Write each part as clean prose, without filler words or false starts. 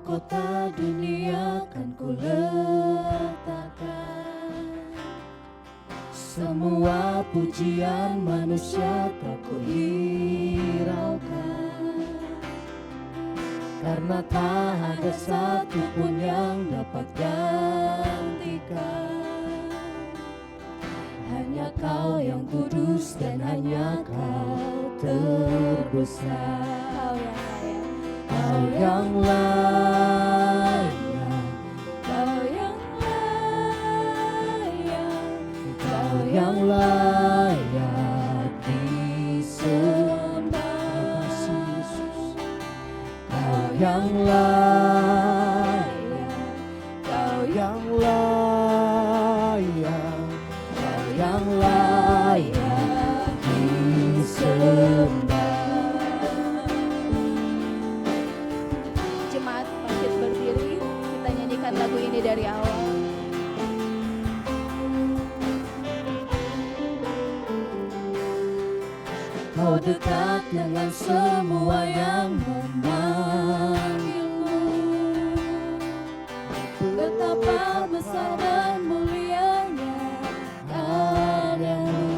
mahkota dunia kan ku letakkan. Semua pujian manusia tak ku hiraukan, karena tak ada satupun yang dapat gantikan. Hanya Kau yang kudus dan hanya Kau terbesar. Kau yang layak, Kau yang layak, Kau yang layak disembah. Kau yang layak, Kau yang layak, Kau yang layak disembah. Jemaat bangkit berdiri, kita nyanyikan lagu ini dari awal. Kau dekat dengan semua yang memanggilmu. Betapa besar dan mulianya karyamu.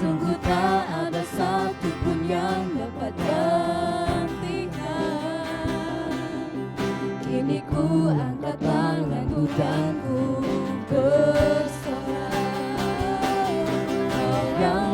Sungguh tak ada satupun yang dapat gantikan. Kini ku angkat tanganku dan ku bersorak. Kau yang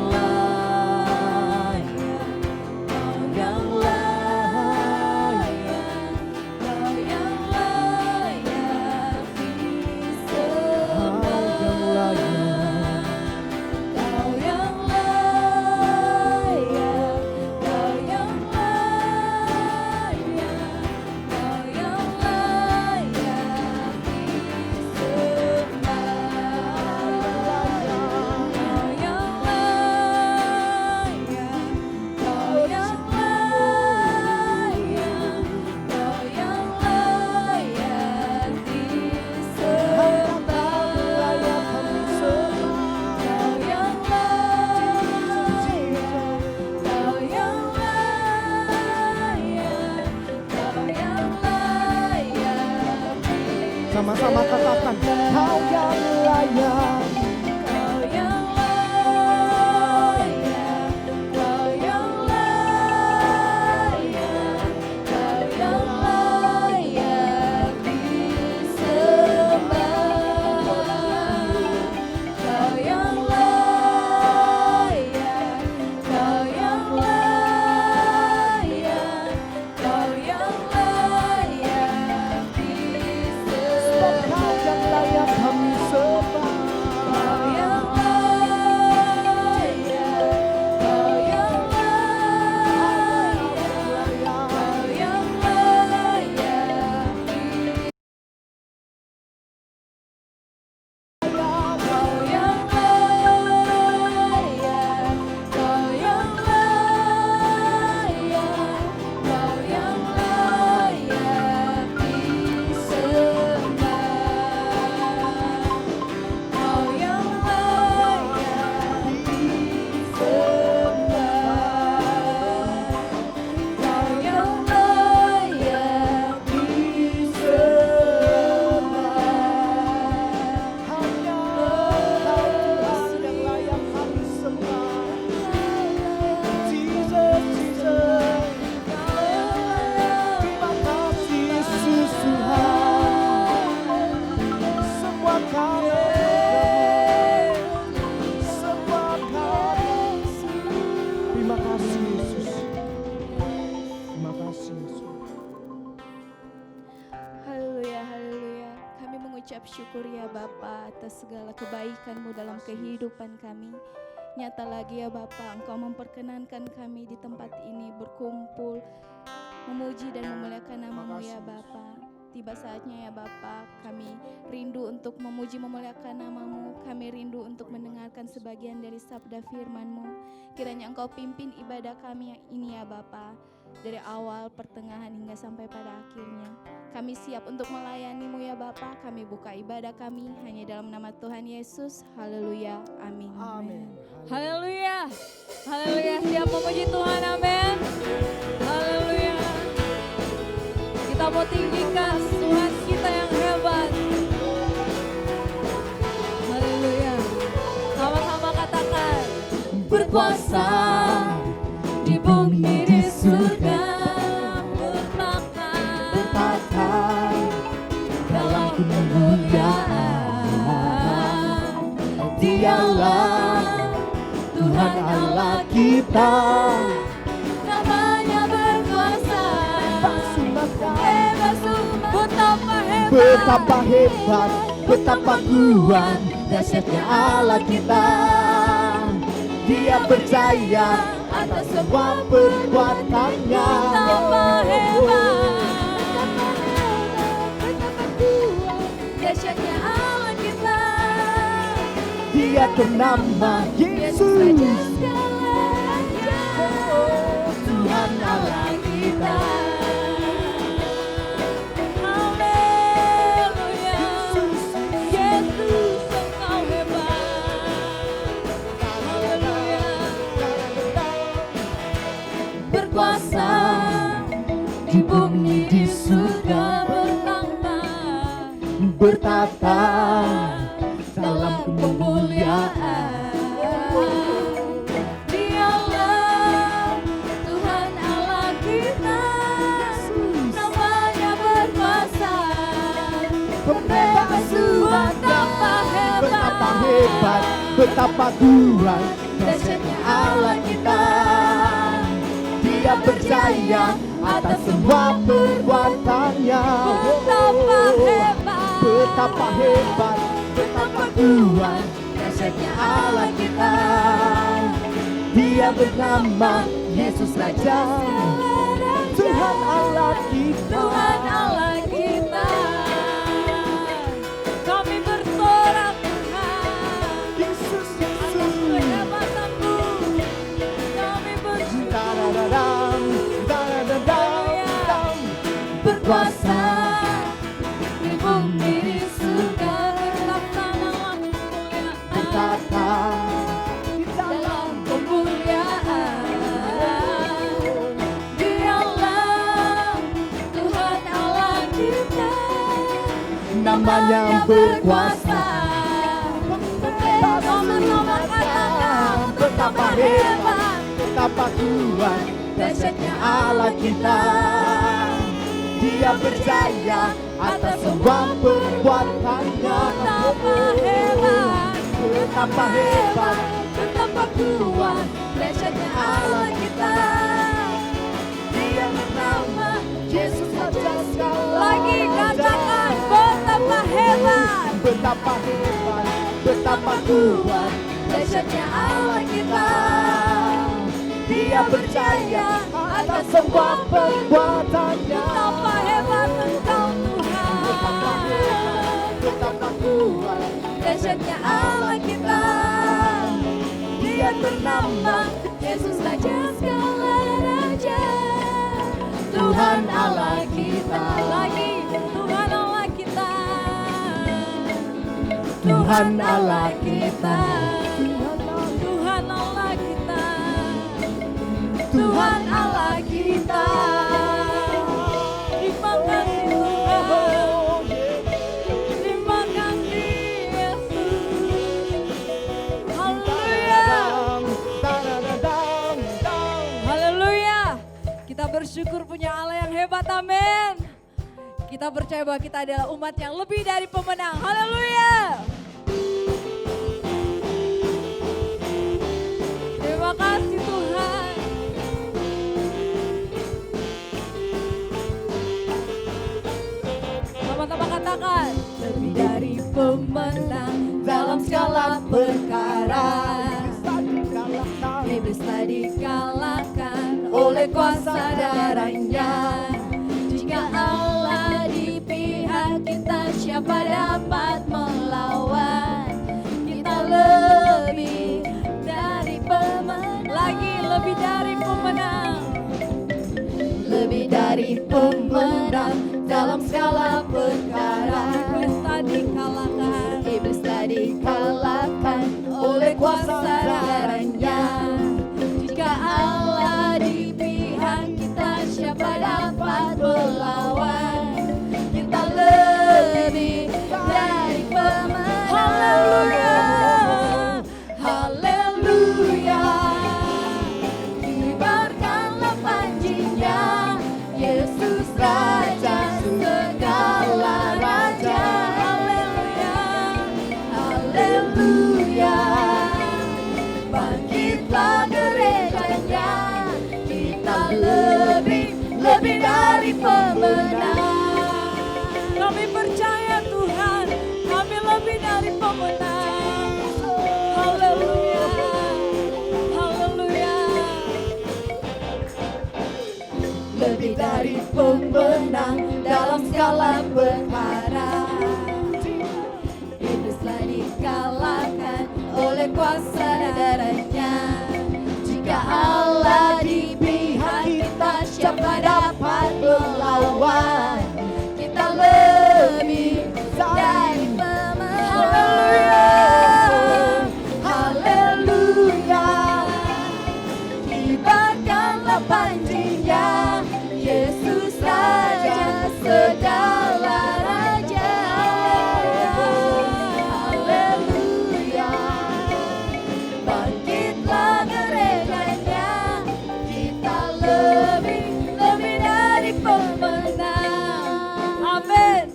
sama-sama katakan, Kau yang layak. Kau yang layak, Kau yang layak, Kau yang layak disembah. Kau yang layak, Kau yang layak, Kau yang layak disembah. Kau yang layak kami sembah. Kau yang layak, Kau yang layak, Kau yang layak. Kau yang layak, Kau yang layak, Kau yang layak disembah. Kau yang layak disembah. Kau yang layak disembah. Hanya Kau Tuhan yang layak kami sembah. Jesus, Jesus. Terima kasih Yesus Tuhan. Semua karya, semua karya. Terima kasih Yesus. Terima kasih Yesus. Haleluya, haleluya. Kami mengucap syukur ya Bapa atas segala kebaikan-Mu dalam kehidupan kami. Nyata lagi ya Bapa, Engkau memperkenankan kami di tempat ini berkumpul, memuji dan memuliakan nama-Mu ya Bapa. Tiba saatnya ya Bapa, kami rindu untuk memuji memuliakan nama-Mu. Kami rindu untuk mendengarkan sebagian dari sabda firman-Mu. Kiranya Engkau pimpin ibadah kami ini ya Bapa, dari awal, pertengahan hingga sampai pada akhirnya. Kami siap untuk melayani-Mu ya Bapa. Kami buka ibadah kami hanya dalam nama Tuhan Yesus. Haleluya, amin. Amin. Haleluya, haleluya. Siap memuji Tuhan, amin. Haleluya. tinggikan Tuhan kita yang hebat. Haleluya. Sama-sama katakan, berkuasa di bumi di surga, bertata dalam kemuliaan. Dialah Tuhan Allah kita, namanya berkuasa. Hebat sungguh, betapa hebat, betapa kuat, dahsyatnya Allah kita. Dia percaya atas semua perbuatannya. Betapa hebat, betapa kuat, dahsyatnya Allah kita. Dia bernama Yesus, Tuhan Allah kita. Haleluya, Yesus Engkau hebat. Haleluya, berkuasa di bumi di surga, bertata dalam kemuliaan. Dialah Tuhan Allah kita, namanya berkuasa. Betapa hebat, betapa kuat, dahsyatnya Allah kita. Dia percaya atas semua perbuatannya. Betapa hebat, betapa kuat, dahsyatnya Allah kita. Dia bernama Yesus Raja, Tuhan Allah kita. Tuhan Allah kita. Kami bersorak Tuhan, Yesus atas kehebatan-Mu. Kami bersyukur, berkuasa di bumi di surga, bertata dalam kemuliaan. Dialah Tuhan Allah kita, namanya berkuasa. Sama-sama katakan, betapa hebat, betapa kuat, dahsyatnya Allah kita. Dia percaya atas semua perbuatannya. Betapa hebat, betapa kuat, dahsyatnya Allah kita. Dia bernama Yesus Raja segala. Lagi katakan, betapa hebat, betapa hebat, betapa kuat, dahsyatnya Allah kita. Dia percaya atas semua perbuatannya. Betapa hebat Engkau Tuhan, betapa kuat, dahsyatnya Allah kita. Dia bernama Yesus Raja segala raja, Tuhan Allah kita. Lagi Tuhan Allah kita, Tuhan Allah kita, Tuhan Allah kita, Tuhan Allah kita. Terima kasih Tuhan, terima kasih Yesus. Haleluya, haleluya. Kita bersyukur punya Allah yang hebat, amin. Kita percaya bahwa kita adalah umat yang lebih dari pemenang. Haleluya. Terima kasih Tuhan. Sama-sama katakan, lebih dari pemenang dalam segala perkara. Iblis telah dikalahkan oleh kuasa darahnya. Jika Allah di pihak kita, siapa dapat melawan? Kita lebih dari pemenang. Lagi lebih dari pemenang. Lebih dari pemenang dalam segala perkara. Iblis telah dikalahkan, iblis telah dikalahkan oleh kuasa darahnya. Jika Allah di pihak kita, siapa dapat melawan? pemenang. Kami percaya Tuhan, kami lebih dari pemenang. Haleluya, haleluya. Lebih dari pemenang dalam segala perkara. Iblislah dikalahkan oleh kuasa darahnya. Jika Allah di pihak kita, siapa dapat melawan? Kita lebih dari pemenang. Haleluya, kibarkanlah panjinya, Yesus Raja segala raja. Haleluya, bangkitlah gerejanya, kita lebih dari pemenang. Amin.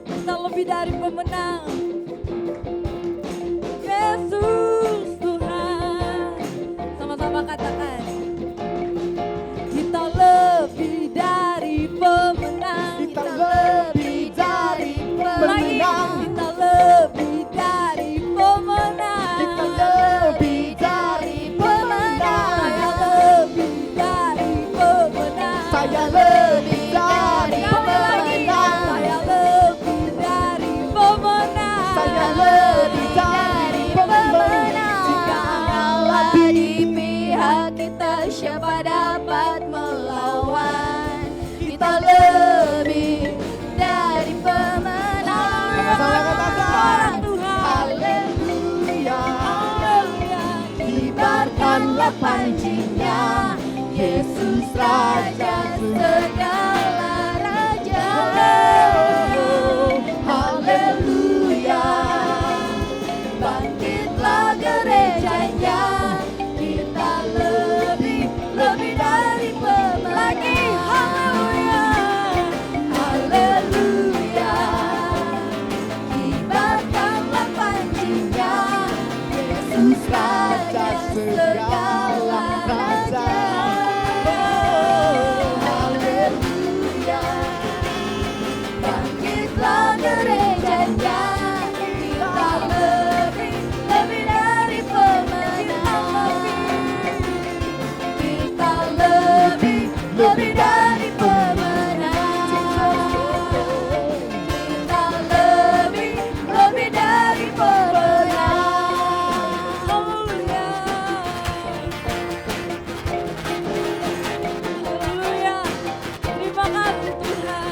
Kita lebih dari pemenang. Yesus Tuhan. Sama-sama katakan. Kita lebih dari pemenang. Kita lebih dari pemenang. Kita lebih dari pemenang. Kita lebih dari pemenang. Saya lebih dari pemenang. Saya lebih dari pemenang. Saya lebih dari pemenang. Saya lebih dari pemenang. Jika Allah di pihak kita, siapa dapat melawan? Kita lebih dari pemenang. Sama-sama katakan. Haleluya, Haleluya. kibarkanlah panjinya, Yesus Raja segala raja. Haleluya, bangkitlah gerejanya, kita lebih dari pemenang. Lagi, haleluya, haleluya, kibarkanlah panjinya, Yesus Raja segala raja. Haleluya, bangkitlah gerejanya, kita lebih dari pemenang. Kita lebih dari pemenang. Kita lebih dari pemenang. Haleluya. Haleluya. Terima kasih Tuhan.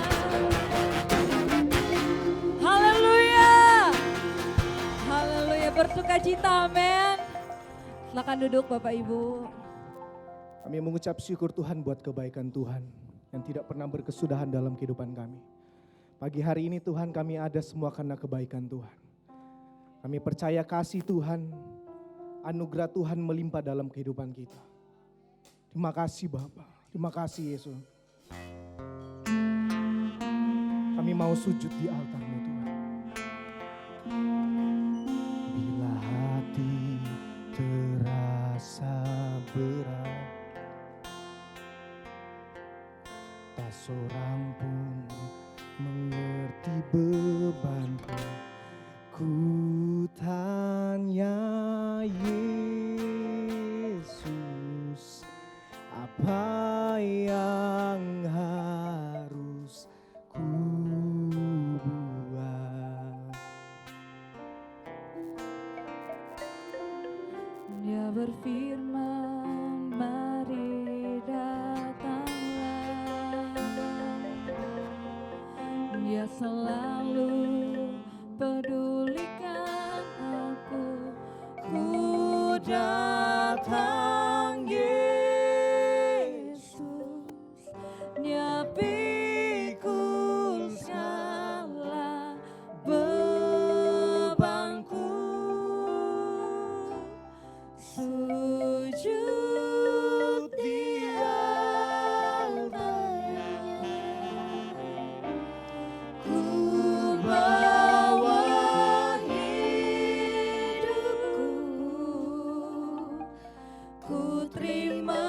Haleluya. Haleluya. Bersukacita, amin. Silakan duduk Bapak Ibu. Kami mengucap syukur Tuhan buat kebaikan Tuhan yang tidak pernah berkesudahan dalam kehidupan kami. Pagi hari ini Tuhan, kami ada semua karena kebaikan Tuhan. Kami percaya kasih Tuhan, anugerah Tuhan melimpah dalam kehidupan kita. Terima kasih Bapa, terima kasih Yesus. Kami mau sujud di altar-Mu Tuhan. Bila hati terasa berat, tak seorang pun mengerti bebanku. Ku tanya Yesus, apa yang harus ku buat? Dia berfirman, mari datanglah. Dia selalu pedulikan aku. Ku datang Yesus, Dia pikul segala bebanku. Sujud di altarnya, ku bawa hidupku, ku terima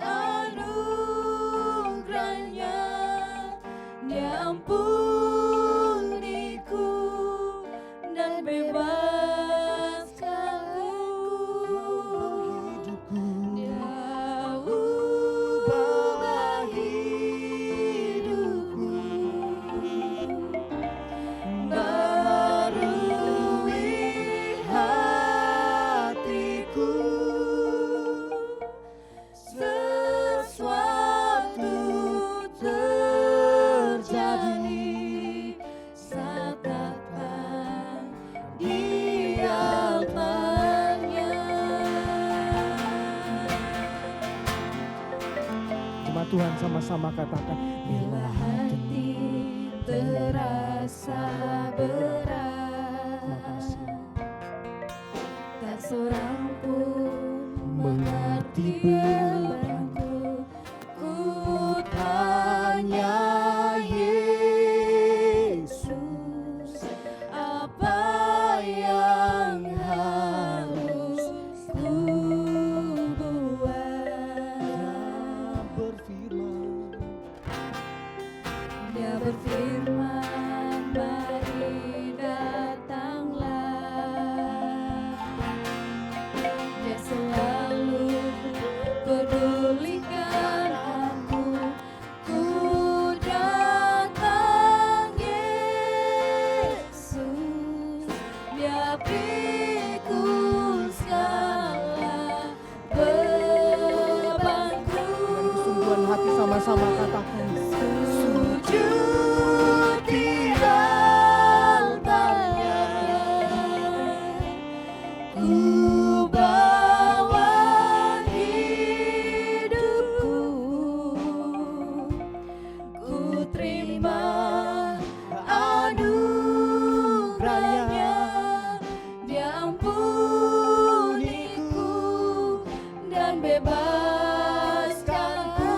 anugerahnya. Tuhan, sama-sama katakan. Bila hati terasa berat, Makasih. tak seorang pun Mengerti bebanku. Ku tanya Yesus, apa yang harus ku buat? berfirman. Dia berfirman, mari datanglah. Dia selalu pedulikan aku. Ku datang Yesus, Dia pikul segala bebanku. Kesungguhan hati sama-sama katakan. Sujud di altarnya, ku bawa hidupku, ku terima anugerahnya, Dia ampuniku dan bebaskanku.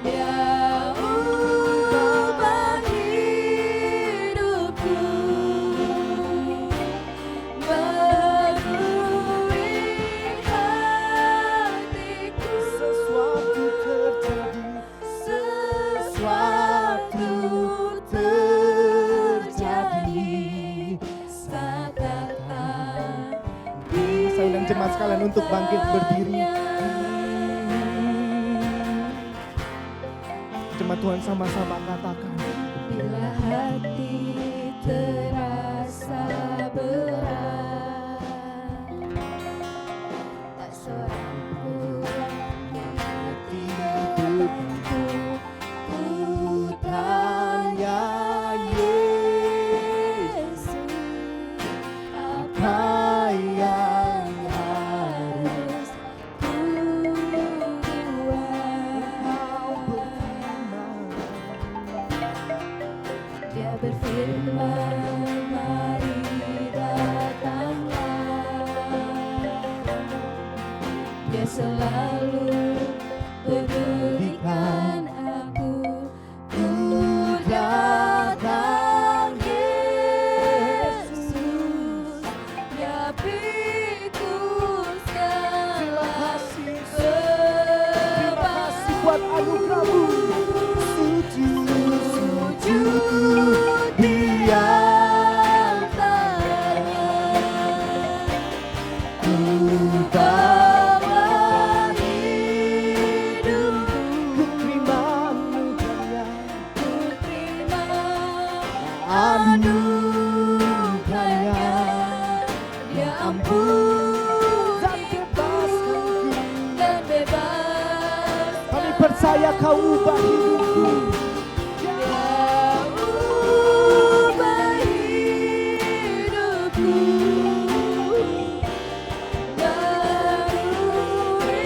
Dia ubah hidupku, barui hatiku. Sesuatu terjadi. Sesuatu terjadi saat datang di Saya undang jemaat sekalian untuk bangkit berdiri. Jemaat Tuhan, sama-sama katakan. Bila hati terasa berat, tak seorang pun mengerti bebanku. Ku tanya Yesus, apa yang harus ku buat? Dia berfirman, mari datanglah. Dia selalu pedulikan aku. Ku datang Yesus, Dia pikul segala Terima kasih buat anugerah-Mu. Sujud di altarnya, ku bawa hidupku, Ku terima anugerahnya. ku terima anugerahnya, Dia ampuniku dan bebaskanku. Kami percaya Kau ubah hidupku. Ubah hidupku, barui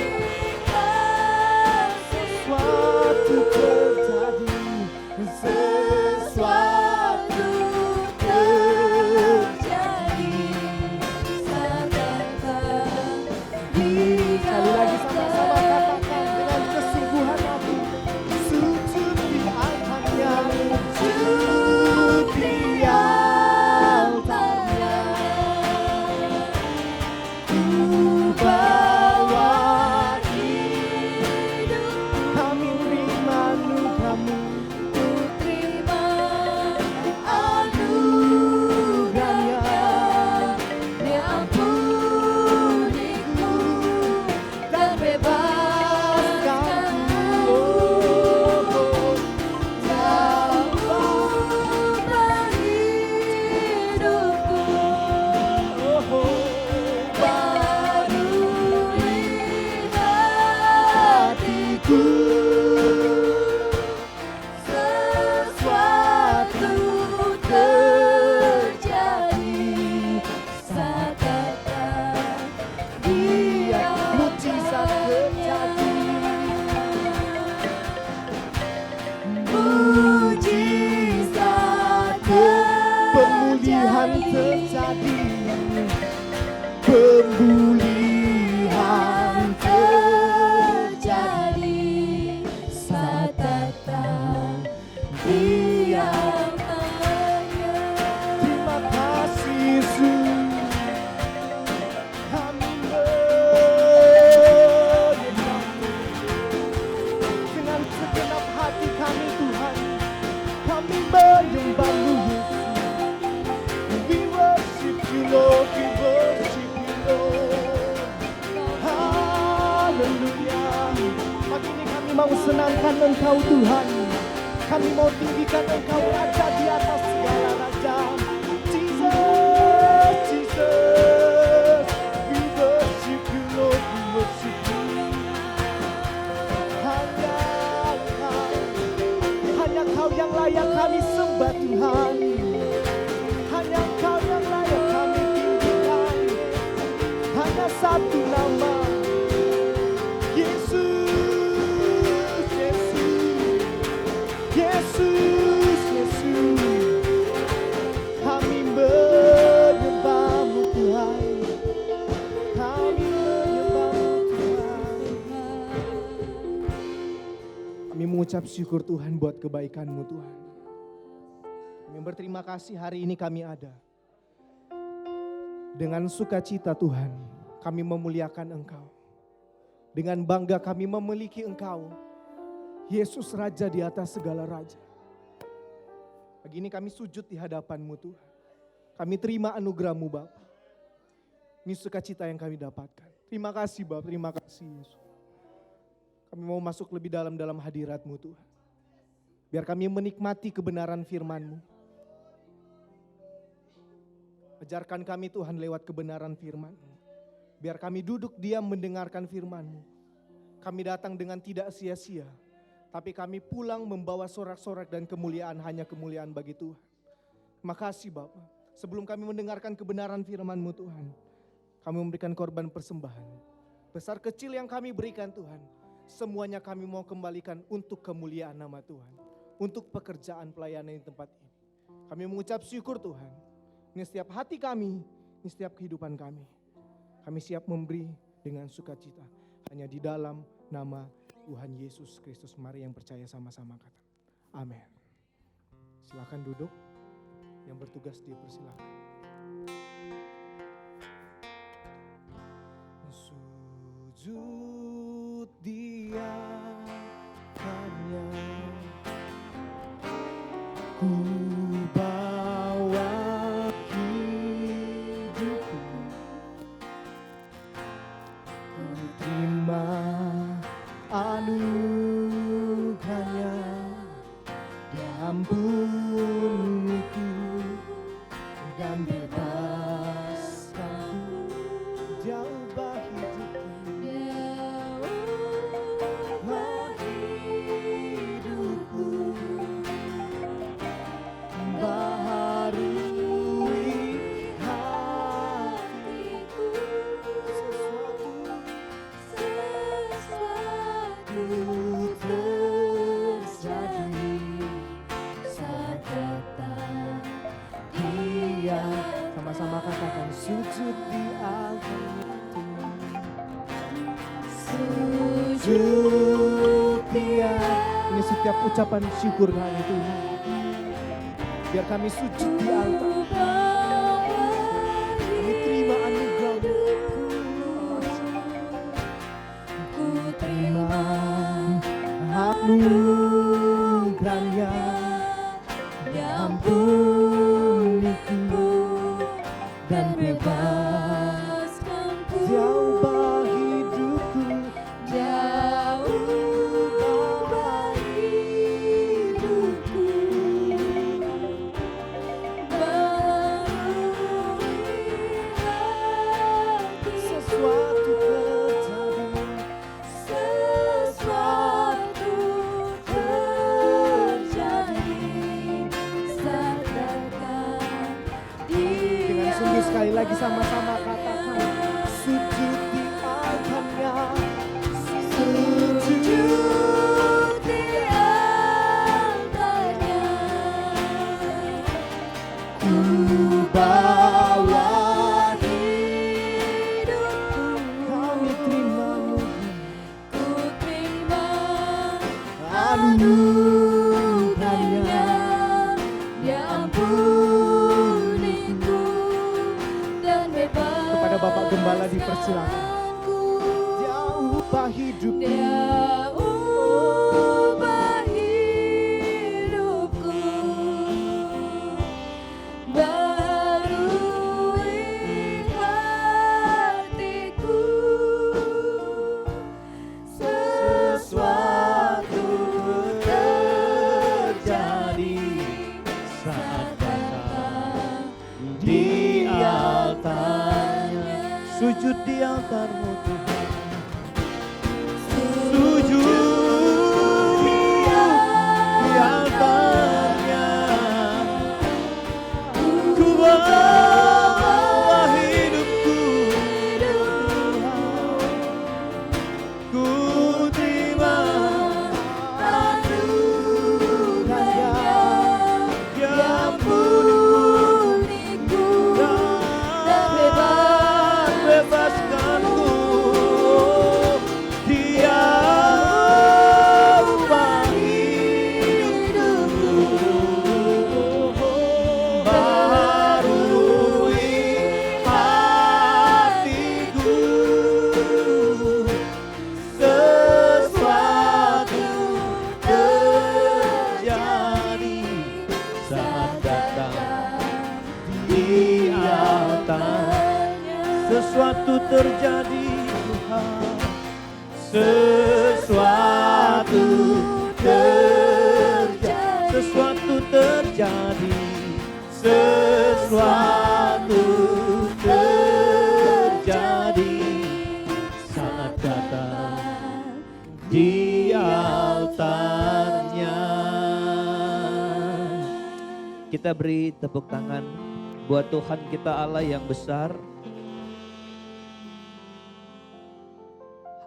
kasih-Mu. Sesuatu terjadi. Sesuatu terjadi saat datang di Sekali lagi sama-sama katakan dengan kesungguhan hati. Sujud di altarnya. Sujud di altarnya, ku bawa hidupku, Kami terima anugerah-Mu. ku terima anugerahnya, Dia ampuniku dan bebaskanku. Dia ubah hidupku, barui senangkan Engkau Tuhan. Kami mau tinggikan Engkau Raja di atas segala raja. Jesus, Jesus, we worship you Lord, we worship you. Hanya Engkau yang layak kami sembah Tuhan. Hanya Engkau yang layak kami tinggikan. Hanya satu nama, Yesus, Yesus, Yesus, Yesus. Kami menyembah-Mu Tuhan. Kami menyembah-Mu Tuhan. Kami mengucap syukur Tuhan buat kebaikan-Mu Tuhan. Kami berterima kasih hari ini kami ada. Dengan sukacita Tuhan, kami memuliakan Engkau. Dengan bangga kami memiliki Engkau, Yesus Raja di atas segala raja. Pagi ini kami sujud di hadapan-Mu Tuhan. Kami terima anugerah-Mu Bapa. Ini sukacita yang kami dapatkan. Terima kasih Bapa, terima kasih Yesus. Kami mau masuk lebih dalam hadirat-Mu Tuhan. Biar kami menikmati kebenaran firman-Mu. Ajarkan kami Tuhan lewat kebenaran firman-Mu. Biar kami duduk diam mendengarkan firman-Mu. Kami datang dengan tidak sia-sia. Tapi kami pulang membawa sorak-sorak dan kemuliaan, hanya kemuliaan bagi Tuhan. Terima kasih Bapa. Sebelum kami mendengarkan kebenaran firman-Mu Tuhan, kami memberikan korban persembahan. Besar kecil yang kami berikan Tuhan, semuanya kami mau kembalikan untuk kemuliaan nama Tuhan. Untuk pekerjaan pelayanan di tempat ini. Kami mengucap syukur Tuhan. Ini setiap hati kami, ini setiap kehidupan kami. Kami siap memberi dengan sukacita. Hanya di dalam nama Tuhan Yesus Kristus. Mari yang percaya sama-sama kata. Amin. Silakan duduk. Yang bertugas dipersilakan. Sujud dia hanya ku bawa hidupku, ku terima anugerahnya, Dia ampuniku dan bebaskanku, Dia ubah hidupku. Sama-sama katakan sujud di altar-Mu. Sujud Dia. Ini setiap ucapan syukur kami Tuhan. Biar kami sujud di altar. Kami terima anugerah-Mu. Ku terima anugerah-Nya. Dia ampuniku dan bebaskanku. Dia ubah hidupku. Dia ubah hidupku. Barui hati. Sesuatu terjadi. Sesuatu terjadi. Saat datang Dia. Sungguh sekali lagi sama-sama katakan sujud di altar-Nya. Sujud di altar-Nya. Ku bawa hidupku. Kami terima-Mu. Ku terima anugerah-Nya. Dia ampuniku dan bebaskanku. Kepada Bapak Gembala dipersilakan. Dia ubah hidupku. Dia ubah hidupku. Barui hatiku. Sesuatu di altar-Mu Tuhan. Sujud di altarnya, ku bawa hidupku Tuhan, ku terima anugerah-Nya, ya ampuniku dan bebaskanku. Dia ubah hidupku, baharui hatiku, sesuatu terjadi saat datang di altarnya. Sesuatu terjadi Tuhan, sesuatu terjadi, sesuatu terjadi, sesuatu terjadi saat datang di altarnya. Kita beri tepuk tangan buat Tuhan kita Allah yang besar.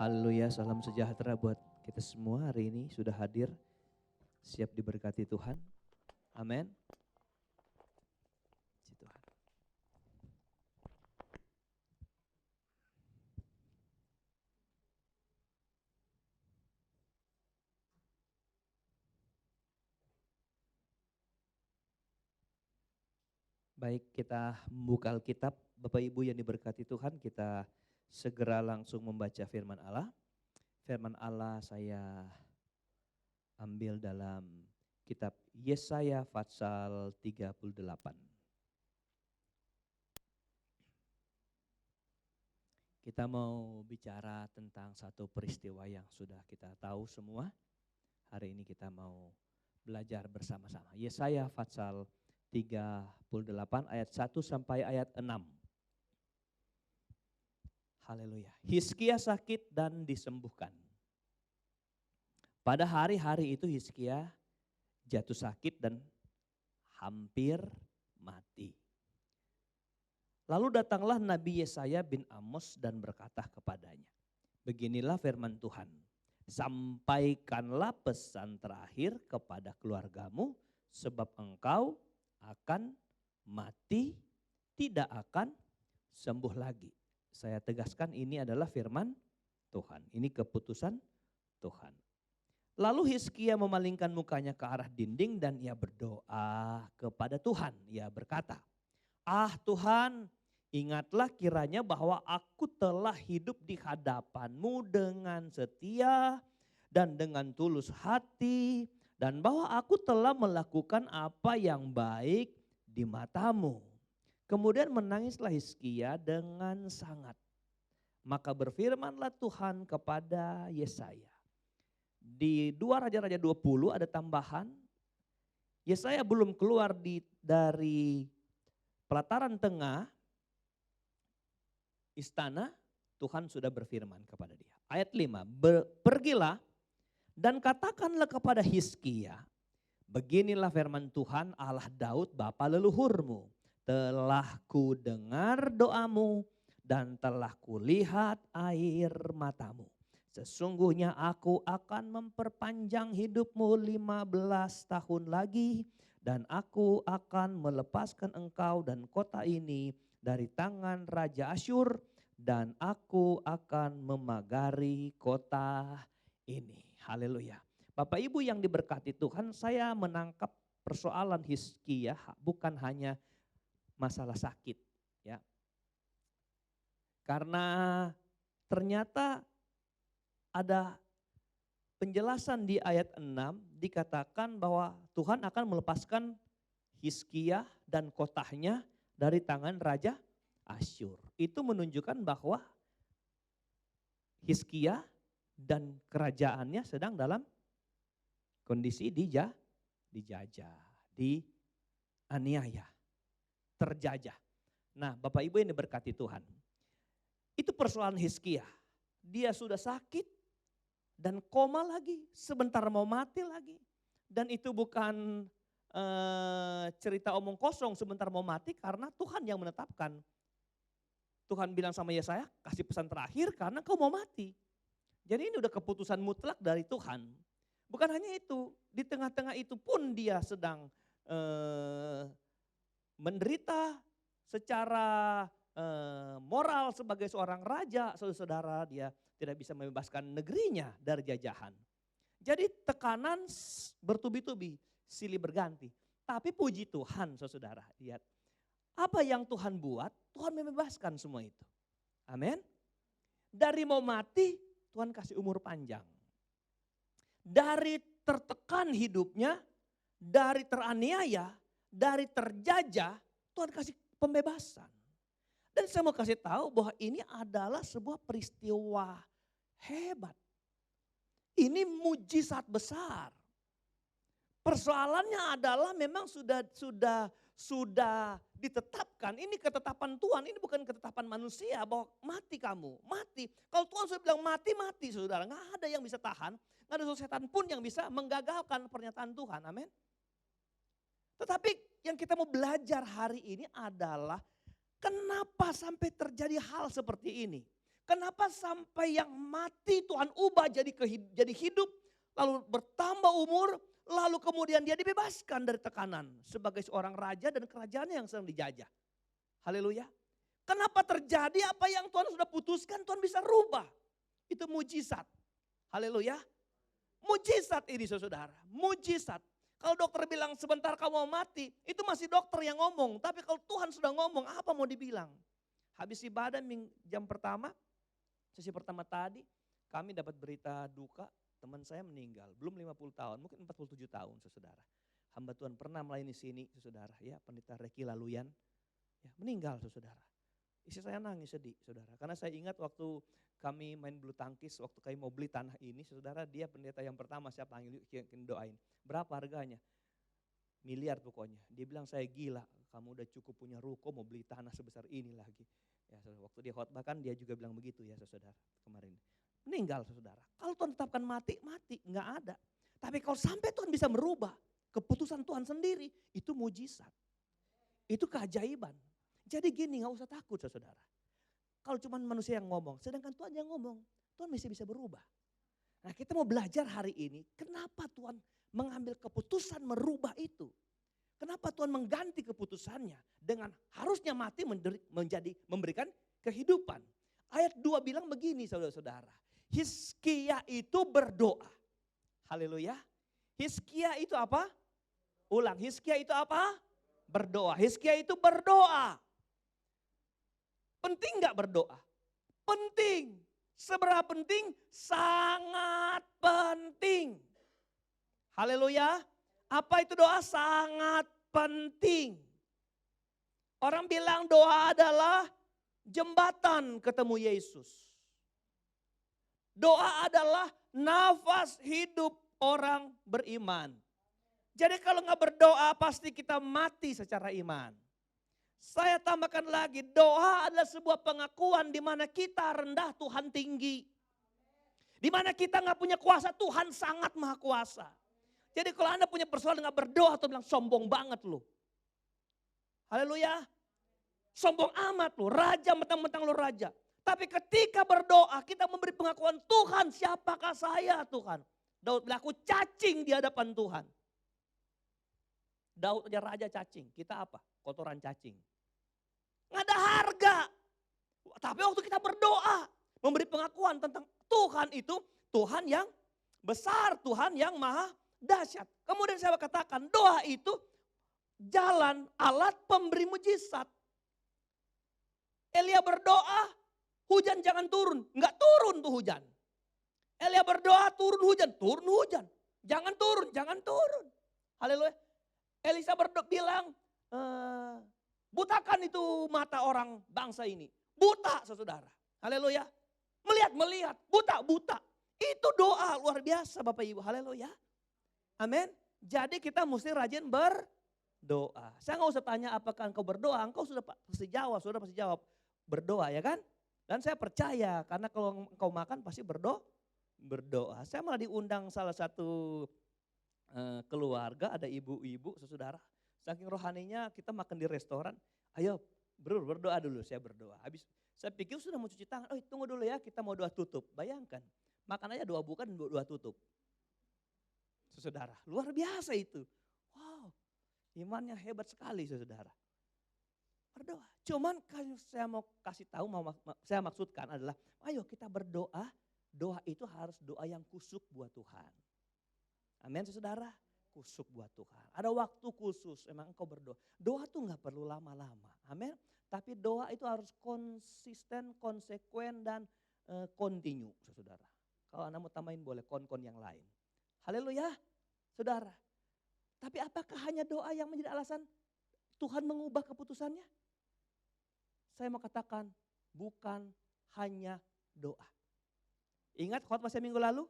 Haleluya, salam sejahtera buat kita semua hari ini sudah hadir, siap diberkati Tuhan. Amin. Puji Tuhan. Baik, kita membuka Alkitab. Bapak Ibu yang diberkati Tuhan, kita segera langsung membaca firman Allah. Firman Allah saya ambil dalam kitab Yesaya pasal 38. Kita mau bicara tentang satu peristiwa yang sudah kita tahu semua. Hari ini kita mau belajar bersama-sama. Yesaya pasal 38 ayat 1 sampai ayat 6. Haleluya. Hizkia sakit dan disembuhkan. Pada hari-hari itu Hizkia jatuh sakit dan hampir mati. Lalu datanglah Nabi Yesaya bin Amos dan berkata kepadanya, beginilah firman Tuhan, sampaikanlah pesan terakhir kepada keluargamu, sebab engkau akan mati, tidak akan sembuh lagi. Saya tegaskan ini adalah firman Tuhan, ini keputusan Tuhan. Lalu Hizkia memalingkan mukanya ke arah dinding dan ia berdoa kepada Tuhan. Ia berkata, ah Tuhan, ingatlah kiranya bahwa aku telah hidup di hadapan-Mu dengan setia dan dengan tulus hati, dan bahwa aku telah melakukan apa yang baik di mata-Mu. Kemudian menangislah Hizkia dengan sangat. Maka berfirmanlah Tuhan kepada Yesaya. Di 2 Raja-Raja 20 ada tambahan. Yesaya belum keluar dari pelataran tengah istana, Tuhan sudah berfirman kepada dia. Ayat 5, pergilah dan katakanlah kepada Hizkia, beginilah firman Tuhan Allah Daud bapa leluhurmu, telah ku dengar doamu dan telah kulihat air matamu. Sesungguhnya aku akan memperpanjang hidupmu 15 tahun lagi dan aku akan melepaskan engkau dan kota ini dari tangan Raja Asyur dan aku akan memagari kota ini. Haleluya. Bapak Ibu yang diberkati Tuhan, saya menangkap persoalan Hizkia bukan hanya masalah sakit, ya. Karena ternyata ada penjelasan di ayat 6 dikatakan bahwa Tuhan akan melepaskan Hizkia dan kotanya dari tangan Raja Asyur. Itu menunjukkan bahwa Hizkia dan kerajaannya sedang dalam kondisi dijajah, dianiaya, terjajah. Nah Bapak Ibu yang diberkati Tuhan. Itu persoalan Hizkia. Dia sudah sakit dan koma lagi, sebentar mau mati lagi. Dan itu bukan cerita omong kosong sebentar mau mati karena Tuhan yang menetapkan. Tuhan bilang sama Yesaya, kasih pesan terakhir karena kau mau mati. Jadi ini udah keputusan mutlak dari Tuhan. Bukan hanya itu, di tengah-tengah itu pun dia sedang menderita secara moral sebagai seorang raja, saudara-saudara, dia tidak bisa membebaskan negerinya dari jajahan. Jadi tekanan bertubi-tubi, silih berganti. Tapi puji Tuhan saudara, lihat. Apa yang Tuhan buat, Tuhan membebaskan semua itu. Amin. Dari mau mati, Tuhan kasih umur panjang. Dari tertekan hidupnya, dari teraniaya, dari terjajah, Tuhan kasih pembebasan. Dan saya mau kasih tahu bahwa ini adalah sebuah peristiwa hebat. Ini mujizat besar. Persoalannya adalah memang sudah ditetapkan. Ini ketetapan Tuhan, ini bukan ketetapan manusia bahwa mati kamu, mati. Kalau Tuhan sudah bilang mati, mati saudara. Nggak ada yang bisa tahan, nggak ada setan pun yang bisa menggagalkan pernyataan Tuhan, amin. Tetapi yang kita mau belajar hari ini adalah kenapa sampai terjadi hal seperti ini. Kenapa sampai yang mati Tuhan ubah jadi hidup, lalu bertambah umur, lalu kemudian dia dibebaskan dari tekanan sebagai seorang raja dan kerajaannya yang sedang dijajah. Haleluya. Kenapa terjadi apa yang Tuhan sudah putuskan, Tuhan bisa rubah. Itu mujizat. Haleluya. Mujizat ini saudara, mujizat. Kalau dokter bilang sebentar kamu mau mati, itu masih dokter yang ngomong. Tapi kalau Tuhan sudah ngomong, apa mau dibilang? Habis ibadah jam pertama, sesi pertama tadi, kami dapat berita duka. Teman saya meninggal, belum 50 tahun, mungkin 47 tahun saudara. Hamba Tuhan pernah melayani sini saudara, ya Pendeta Reki Laluyan, ya, meninggal saudara. Istri saya nangis sedih saudara, karena saya ingat waktu kami main bulu tangkis, waktu kami mau beli tanah ini saudara, dia pendeta yang pertama saya panggil yang doain. Berapa harganya? Miliar pokoknya. Dia bilang saya gila, kamu udah cukup punya ruko mau beli tanah sebesar ini lagi. Ya saudara, waktu dia khotbah kan dia juga bilang begitu ya saudara kemarin. Meninggal saudara. Kalau Tuhan tetapkan mati, mati. Enggak ada. Tapi kalau sampai Tuhan bisa merubah keputusan Tuhan sendiri, itu mujizat. Itu keajaiban. Jadi gini, gak usah takut saudara. Kalau cuma manusia yang ngomong, sedangkan Tuhan yang ngomong, Tuhan bisa berubah. Nah kita mau belajar hari ini, kenapa Tuhan mengambil keputusan merubah itu. Kenapa Tuhan mengganti keputusannya dengan harusnya mati memberikan kehidupan. Ayat 2 bilang begini saudara-saudara. Hizkia itu berdoa. Haleluya. Hizkia itu apa? Ulang, Hizkia itu apa? Berdoa. Hizkia itu berdoa. Penting gak berdoa? Penting. Seberapa penting? Sangat penting. Haleluya. Apa itu doa? Sangat penting. Orang bilang doa adalah jembatan ketemu Yesus. Doa adalah nafas hidup orang beriman. Jadi kalau nggak berdoa pasti kita mati secara iman. Saya tambahkan lagi, doa adalah sebuah pengakuan di mana kita rendah, Tuhan tinggi. Di mana kita nggak punya kuasa, Tuhan sangat maha kuasa. Jadi kalau Anda punya persoalan nggak berdoa, Tuhan bilang sombong banget loh. Haleluya. Sombong amat loh, raja mentang-mentang lo raja. Tapi ketika berdoa kita memberi pengakuan Tuhan, siapakah saya Tuhan? Daud bilang aku cacing di hadapan Tuhan. Daud aja raja cacing, kita apa? Kotoran cacing. Nggak ada harga. Tapi waktu kita berdoa, memberi pengakuan tentang Tuhan itu, Tuhan yang besar, Tuhan yang maha dahsyat. Kemudian saya katakan doa itu jalan alat pemberi mujizat. Elia berdoa, hujan jangan turun. Enggak turun tuh hujan. Elia berdoa turun hujan. Jangan turun, jangan turun. Haleluya. Elisa bilang, butakan itu mata orang bangsa ini. Buta saudara. Haleluya. Melihat. Buta. Itu doa luar biasa Bapak Ibu. Haleluya. Amin. Jadi kita mesti rajin berdoa. Saya nggak usah tanya apakah engkau berdoa. Engkau sudah pasti jawab. Berdoa ya kan? Dan saya percaya karena kalau engkau makan pasti berdoa. Saya malah diundang salah satu keluarga, ada ibu-ibu, saudara. Saking rohaninya kita makan di restoran, ayo bro berdoa dulu, saya berdoa. Habis saya pikir sudah mau cuci tangan, tunggu dulu ya kita mau doa tutup. Bayangkan, makan aja doa buka dan doa tutup. Saudara, luar biasa itu. Wow, imannya hebat sekali saudara. Berdoa. Cuman saya mau kasih tahu, saya maksudkan adalah, ayo kita berdoa. Doa itu harus doa yang kusuk buat Tuhan. Amin saudara, kusuk buat Tuhan. Ada waktu khusus emang engkau berdoa. Doa tuh gak perlu lama-lama. Amin. Tapi doa itu harus konsisten, konsekuen dan continue saudara. Kalau Anda mau tambahin boleh kon-kon yang lain. Haleluya saudara. Tapi apakah hanya doa yang menjadi alasan Tuhan mengubah keputusannya? Saya mau katakan bukan hanya doa. Ingat khotbah saya minggu lalu?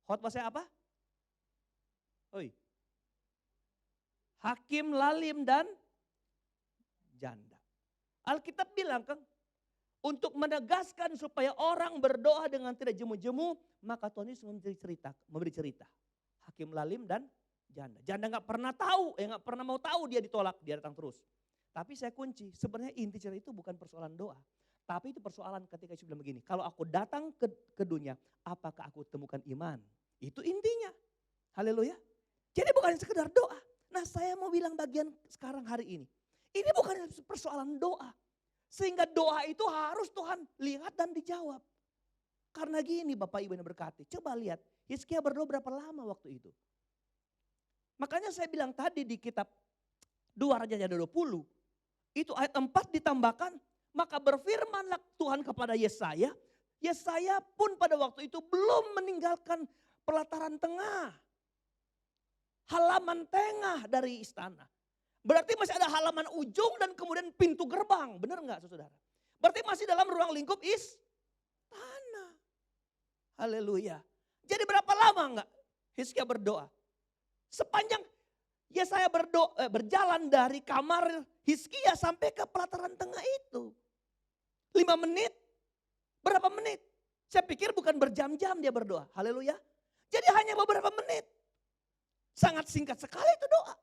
Khotbah saya apa? Hakim, lalim, dan janda. Alkitab bilang kan, untuk menegaskan supaya orang berdoa dengan tidak jemu-jemu, maka Tuhan Yesus memberi cerita. Hakim, lalim, dan janda. Janda gak pernah tahu, gak pernah mau tahu dia ditolak, dia datang terus. Tapi saya kunci, sebenarnya inti cerita itu bukan persoalan doa. Tapi itu persoalan ketika Yesus bilang begini, kalau aku datang ke dunia, apakah aku temukan iman? Itu intinya. Haleluya. Jadi bukan sekedar doa. Nah saya mau bilang bagian sekarang hari ini. Ini bukan persoalan doa. Sehingga doa itu harus Tuhan lihat dan dijawab. Karena gini Bapak Ibu yang berkati. Coba lihat Hizkia berdoa berapa lama waktu itu. Makanya saya bilang tadi di kitab 2 Raja-Raja 20. Itu ayat 4 ditambahkan. Maka berfirmanlah Tuhan kepada Yesaya. Yesaya pun pada waktu itu belum meninggalkan pelataran tengah. Halaman tengah dari istana. Berarti masih ada halaman ujung dan kemudian pintu gerbang. Benar enggak saudara? Berarti masih dalam ruang lingkup istana. Haleluya. Jadi berapa lama enggak Hizkia berdoa? Sepanjang Yesaya berjalan dari kamar Hizkia sampai ke pelataran tengah itu. 5 menit? Berapa menit? Saya pikir bukan berjam-jam dia berdoa. Haleluya. Jadi hanya beberapa menit. Sangat singkat sekali itu doa.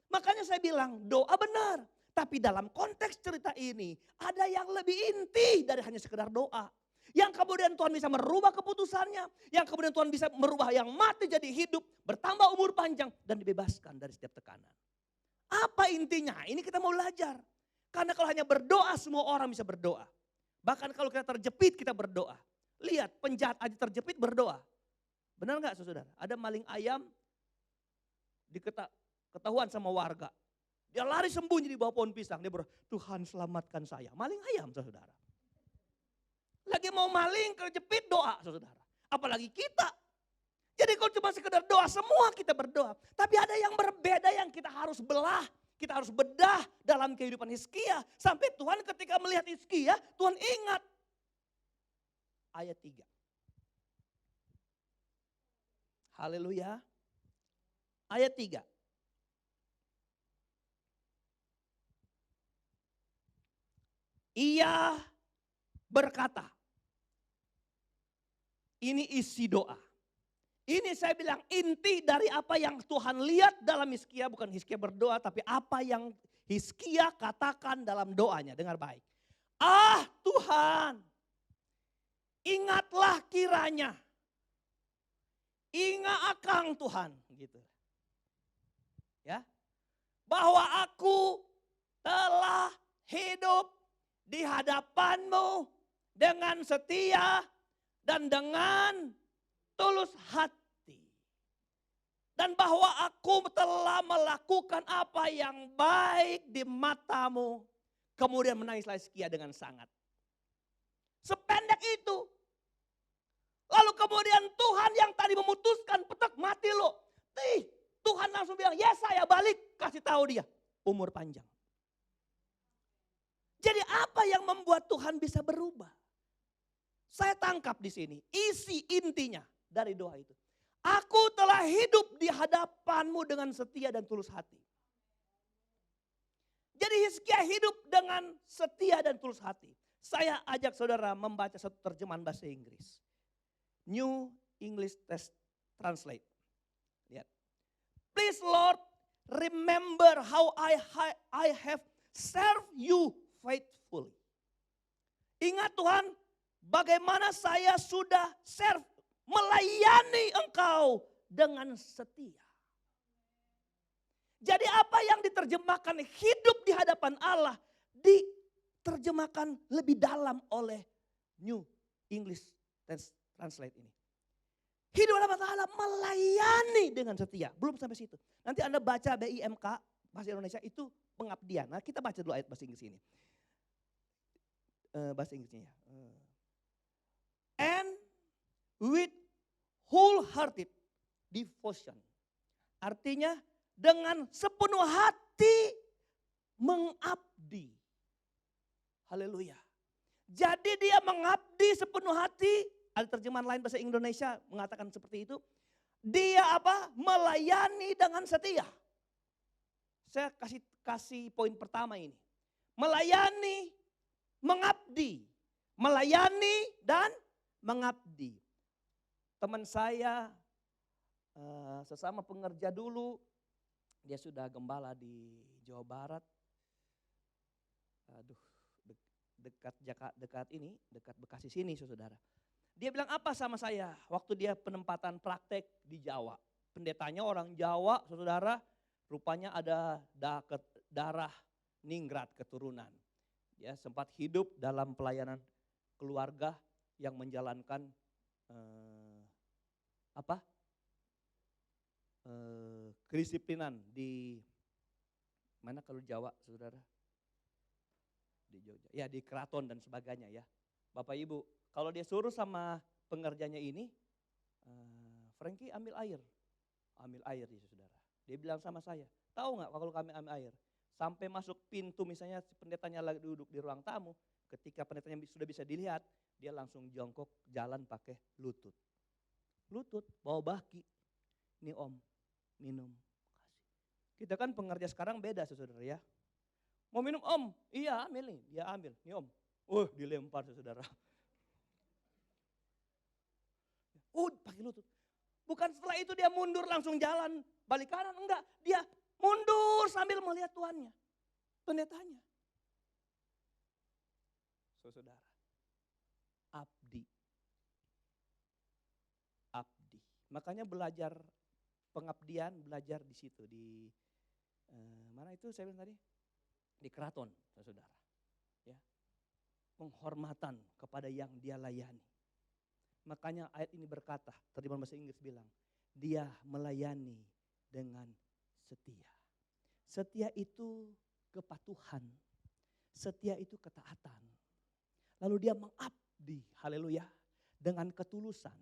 Makanya saya bilang doa benar. Tapi dalam konteks cerita ini ada yang lebih inti dari hanya sekedar doa. Yang kemudian Tuhan bisa merubah keputusannya. Yang kemudian Tuhan bisa merubah yang mati jadi hidup. Bertambah umur panjang dan dibebaskan dari setiap tekanan. Apa intinya? Ini kita mau belajar. Karena kalau hanya berdoa semua orang bisa berdoa. Bahkan kalau kita terjepit kita berdoa. Lihat penjahat aja terjepit berdoa. Benar gak saudara? Ada maling ayam ketahuan sama warga. Dia lari sembunyi di bawah pohon pisang. Dia berdoa, Tuhan selamatkan saya. Maling ayam saudara. Lagi mau maling kejepit doa saudara. Apalagi kita. Jadi kalau cuma sekedar doa semua kita berdoa. Tapi ada yang berbeda yang kita harus belah. Kita harus bedah dalam kehidupan Hizkia. Sampai Tuhan ketika melihat Hizkia Tuhan ingat. Ayat 3. Haleluya. Ayat 3. Ia berkata. Ini isi doa. Ini saya bilang inti dari apa yang Tuhan lihat dalam Hizkia. Bukan Hizkia berdoa tapi apa yang Hizkia katakan dalam doanya. Dengar baik. Ah Tuhan. Ingatlah kiranya. Ingat akang Tuhan. Gitu. Ya. Bahwa aku telah hidup di hadapan-Mu dengan setia dan dengan tulus hati. Dan bahwa aku telah melakukan apa yang baik di mata-Mu. Kemudian menangislah Hizkia dengan sangat. Sependek itu. Lalu kemudian Tuhan yang tadi memutuskan petak mati lo. Tuhan langsung bilang, Yesaya balik, kasih tahu dia umur panjang. Jadi apa yang membuat Tuhan bisa berubah? Saya tangkap di sini, isi intinya dari doa itu. Aku telah hidup di hadapan-Mu dengan setia dan tulus hati. Jadi Hizkia hidup dengan setia dan tulus hati. Saya ajak saudara membaca satu terjemahan bahasa Inggris. New English Translate. Lihat. Please Lord, remember how I have served you faithfully. Ingat Tuhan, bagaimana saya sudah melayani Engkau dengan setia. Jadi apa yang diterjemahkan hidup di hadapan Allah diterjemahkan lebih dalam oleh New English Translate ini. Hidup hadapan Allah melayani dengan setia. Belum sampai situ. Nanti Anda baca BIMK, bahasa Indonesia itu pengabdian. Nah kita baca dulu ayat bahasa Inggris ini. Bahasa Inggrisnya ya. And with wholehearted devotion. Artinya dengan sepenuh hati mengabdi. Haleluya. Jadi dia mengabdi sepenuh hati. Ada terjemahan lain bahasa Indonesia mengatakan seperti itu. Dia apa? Melayani dengan setia. Saya kasih poin pertama ini. Melayani, mengabdi. Melayani dan mengabdi. Teman saya sesama pengerja dulu, dia sudah gembala di Jawa Barat. Aduh, dekat Bekasi sini saudara. Dia bilang apa sama saya waktu dia penempatan praktek di Jawa. Pendetanya orang Jawa saudara, rupanya ada darah ningrat keturunan. Dia sempat hidup dalam pelayanan keluarga yang menjalankan kedisiplinan di mana kalau Jawa saudara? Di Jogja. Ya di keraton dan sebagainya ya. Bapak Ibu, kalau dia suruh sama pengerjanya ini, Frankie ambil air ya saudara. Dia bilang sama saya, tahu nggak kalau kami ambil air, sampai masuk pintu misalnya pendetanya lagi duduk di ruang tamu, ketika pendetanya sudah bisa dilihat, dia langsung jongkok jalan pakai lutut, bawa baki, nih om, minum, kasih. Kita kan pengerja sekarang beda saudara ya. Mau minum om? Iya ambil nih, dia ambil, nih om. Dilempar saudara. Pakai lutut. Bukan setelah itu dia mundur langsung jalan balik kanan, enggak. Dia mundur sambil melihat tuannya, pendetanya. Saudara, abdi. Makanya belajar pengabdian, belajar di situ. Di mana itu saya bilang tadi? Di keraton, saudara. Ya. Penghormatan kepada yang dia layani. Makanya ayat ini berkata, terjemahan bahasa Inggris bilang, dia melayani dengan setia. Setia itu kepatuhan. Setia itu ketaatan. Lalu dia mengabdi, haleluya, dengan ketulusan.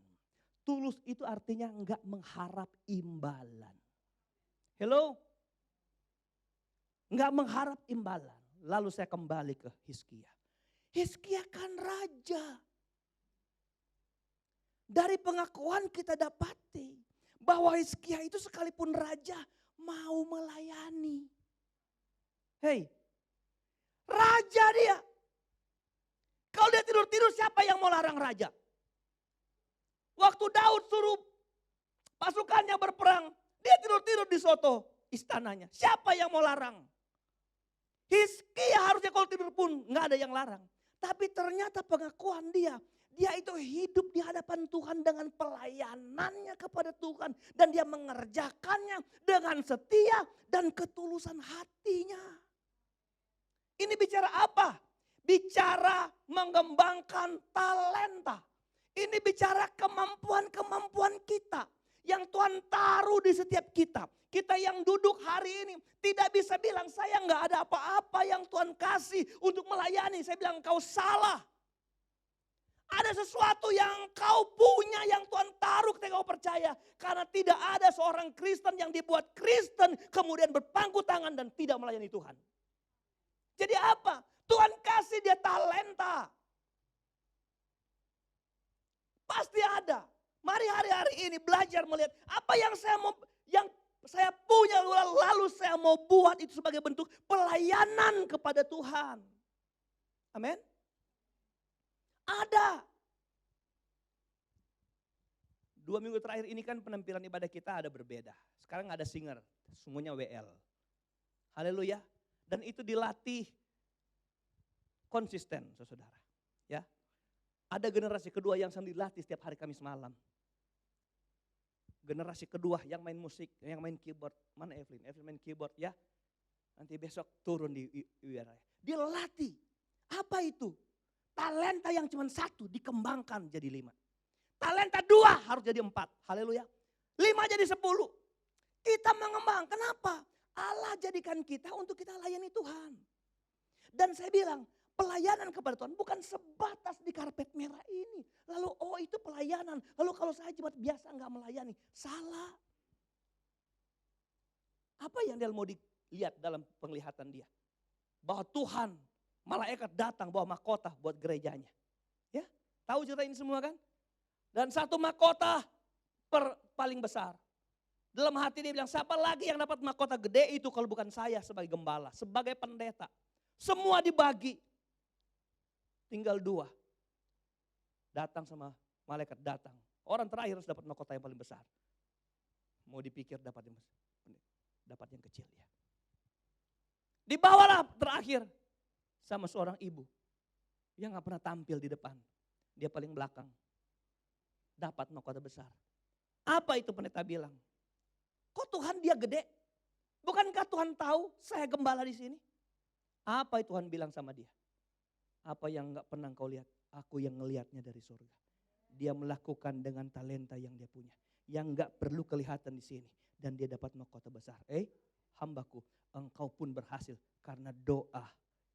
Tulus itu artinya enggak mengharap imbalan. Hello? Enggak mengharap imbalan. Lalu saya kembali ke Hizkia. Hizkia kan raja. Dari pengakuan kita dapati bahwa Hizkia itu sekalipun raja mau melayani. Hei, raja dia. Kalau dia tidur-tidur siapa yang mau larang raja? Waktu Daud suruh pasukannya berperang, dia tidur-tidur di soto istananya. Siapa yang mau larang? Hizkia harusnya kalau tidur pun nggak ada yang larang. Tapi ternyata pengakuan dia itu hidup di hadapan Tuhan dengan pelayanannya kepada Tuhan. Dan dia mengerjakannya dengan setia dan ketulusan hatinya. Ini bicara apa? Bicara mengembangkan talenta. Ini bicara kemampuan-kemampuan kita. Yang Tuhan taruh di setiap kita. Kita yang duduk hari ini tidak bisa bilang saya nggak ada apa-apa yang Tuhan kasih untuk melayani. Saya bilang kau salah. Ada sesuatu yang kau punya yang Tuhan taruh ketika kau percaya. Karena tidak ada seorang Kristen yang dibuat Kristen kemudian berpangku tangan dan tidak melayani Tuhan. Jadi apa? Tuhan kasih dia talenta. Pasti ada. Mari hari-hari ini belajar melihat apa yang saya punya lalu saya mau buat itu sebagai bentuk pelayanan kepada Tuhan. Amin. Ada. 2 minggu terakhir ini kan penampilan ibadah kita ada berbeda. Sekarang ada singer, semuanya WL. Haleluya. Dan itu dilatih konsisten, saudara. Ya. Ada generasi kedua yang sedang dilatih setiap hari Kamis malam. Generasi kedua yang main musik, yang main keyboard. Mana Evelyn? Evelyn main keyboard ya. Nanti besok turun di wilayah. Dilatih. Apa itu? Talenta yang cuma 1 dikembangkan jadi 5. Talenta 2 harus jadi 4. Haleluya. 5 jadi 10. Kita mengembang. Kenapa? Allah jadikan kita untuk kita layani Tuhan. Dan saya bilang, pelayanan kepada Tuhan bukan sebatas di karpet merah ini. Lalu itu pelayanan. Lalu kalau saya cuma biasa nggak melayani. Salah. Apa yang dia mau dilihat dalam penglihatan dia? Bahwa Tuhan, malaikat datang bawa mahkota buat gerejanya. Ya, tahu cerita ini semua kan? Dan 1 mahkota paling besar. Dalam hati dia bilang, siapa lagi yang dapat mahkota gede itu kalau bukan saya sebagai gembala, sebagai pendeta. Semua dibagi. Tinggal 2. Datang sama malaikat datang. Orang terakhir harus dapat mahkota yang paling besar. Mau dipikir dapat yang kecil ya. Dibawalah terakhir sama seorang ibu yang gak pernah tampil di depan. Dia paling belakang. Dapat mahkota besar. Apa itu pendeta bilang? Kok Tuhan dia gede? Bukankah Tuhan tahu saya gembala di sini? Apa itu Tuhan bilang sama dia? Apa yang gak pernah kau lihat? Aku yang ngelihatnya dari surga. Dia melakukan dengan talenta yang dia punya. Yang gak perlu kelihatan di sini. Dan dia dapat mahkota besar. Hambaku, engkau pun berhasil karena doa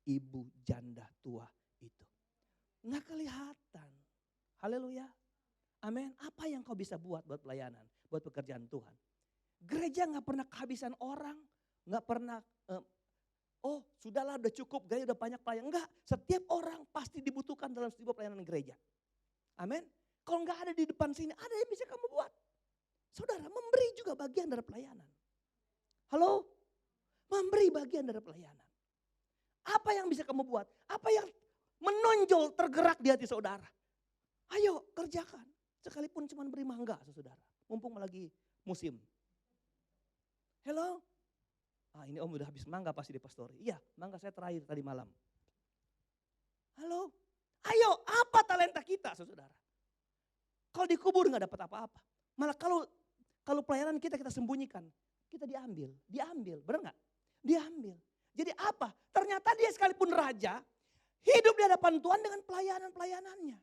ibu janda tua itu. Nggak kelihatan. Haleluya. Amin. Apa yang kau bisa buat pelayanan, buat pekerjaan Tuhan? Gereja nggak pernah kehabisan orang, nggak pernah. Sudahlah, udah cukup, gereja udah banyak pelayan. Enggak, setiap orang pasti dibutuhkan dalam sebuah pelayanan gereja. Amin. Kalau nggak ada di depan sini, ada yang bisa kamu buat. Saudara, memberi juga bagian dari pelayanan. Halo? Memberi bagian dari pelayanan. Apa yang bisa kamu buat? Apa yang menonjol tergerak di hati saudara? Ayo kerjakan. Sekalipun cuma beri mangga saudara. Mumpung lagi musim. Hello? Ini om udah habis mangga pasti di pastori. Iya, mangga saya terakhir tadi malam. Halo? Ayo, apa talenta kita saudara? Kalau dikubur gak dapat apa-apa. Malah kalau pelayanan kita sembunyikan. Kita diambil, benar gak? Diambil. Jadi apa? Ternyata dia sekalipun raja, hidup di hadapan Tuhan dengan pelayanannya.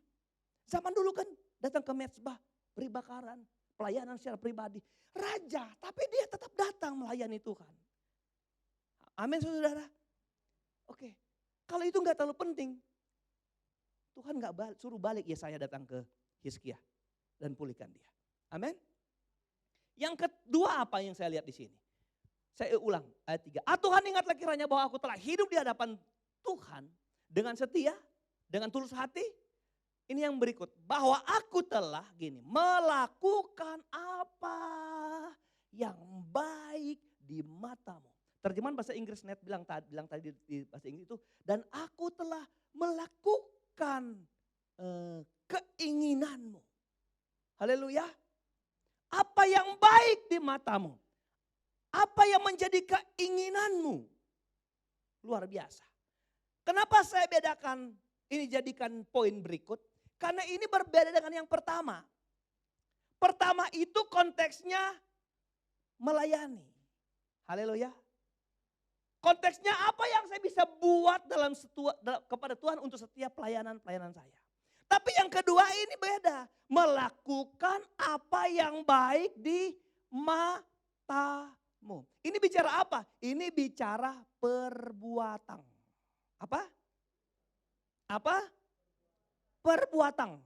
Zaman dulu kan datang ke mezbah, beri bakaran, pelayanan secara pribadi. Raja, tapi dia tetap datang melayani Tuhan. Amin saudara. Oke, kalau itu gak terlalu penting, Tuhan gak suruh balik saya datang ke Hizkia dan pulihkan dia. Amin. Yang kedua apa yang saya lihat di sini? Saya ulang ayat 3. Tuhan ingatlah kiranya bahwa aku telah hidup di hadapan Tuhan dengan setia, dengan tulus hati. Ini yang berikut, bahwa aku telah melakukan apa yang baik di matamu. Terjemahan bahasa Inggris net bilang tadi di bahasa Inggris itu, dan aku telah melakukan keinginanmu. Haleluya. Apa yang baik di matamu. Apa yang menjadi keinginanmu. Luar biasa. Kenapa saya bedakan ini jadikan poin berikut? Karena ini berbeda dengan yang pertama. Pertama itu konteksnya melayani. Haleluya. Konteksnya apa yang saya bisa buat kepada Tuhan untuk setiap pelayanan saya. Tapi yang kedua ini beda. Melakukan apa yang baik di matamu. Ini bicara apa? Ini bicara perbuatan. Apa? Perbuatan.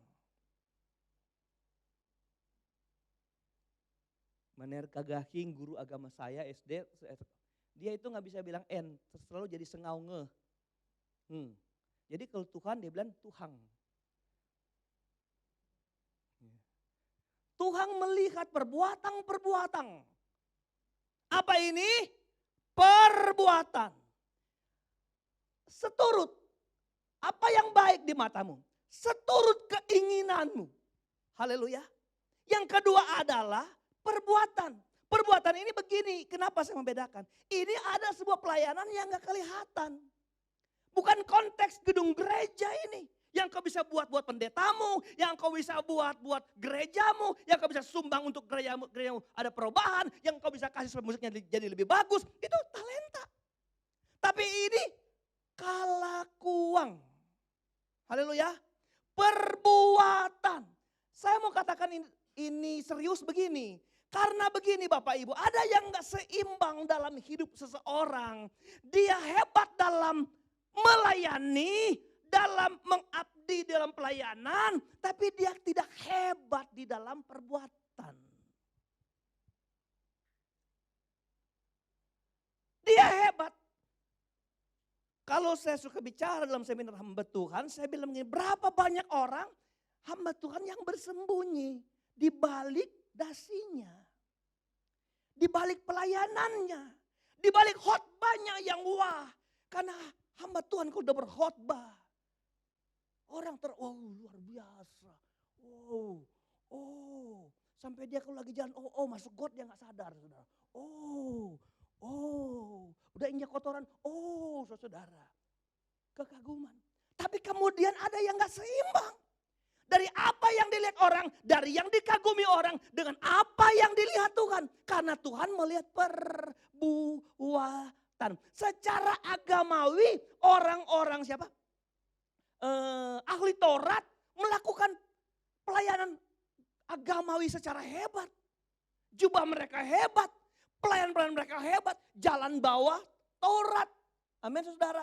Mener Kagahing, guru agama saya SD, dia itu gak bisa bilang N, selalu jadi sengau nge. Jadi kalau Tuhan dia bilang Tuhan. Tuhan melihat perbuatan. Apa ini? Perbuatan. Seturut. Apa yang baik di matamu? seturut keinginanmu. Haleluya. Yang kedua adalah perbuatan. Perbuatan ini begini, kenapa saya membedakan? Ini ada sebuah pelayanan yang gak kelihatan. Bukan konteks gedung gereja ini. Yang kau bisa buat pendetamu, yang kau bisa buat gerejamu, yang kau bisa sumbang untuk gerejamu ada perubahan, yang kau bisa kasih supaya musiknya jadi lebih bagus, itu talenta. Tapi ini kelakuan. Haleluya. Perbuatan. Saya mau katakan ini serius begini. Karena begini Bapak Ibu, ada yang gak seimbang dalam hidup seseorang. Dia hebat dalam melayani, dalam mengabdi dalam pelayanan, tapi dia tidak hebat di dalam perbuatan. Dia hebat. Kalau saya suka bicara dalam seminar hamba Tuhan, saya bilang begini, berapa banyak orang hamba Tuhan yang bersembunyi di balik dasinya, di balik pelayanannya, di balik khotbahnya yang wah. Karena hamba Tuhan kalau udah berkhotbah, orang luar biasa. Sampai dia kalau lagi jalan, masuk got dia gak sadar, saudara. Udah injak kotoran, saudara. Kekaguman. Tapi kemudian ada yang gak seimbang. Dari apa yang dilihat orang, dari yang dikagumi orang, dengan apa yang dilihat Tuhan. Karena Tuhan melihat perbuatan. Secara agamawi, orang-orang siapa? Ahli Taurat melakukan pelayanan agamawi secara hebat. Jubah mereka hebat, pelayan-pelayan mereka hebat, jalan bawah Taurat. Amin saudara.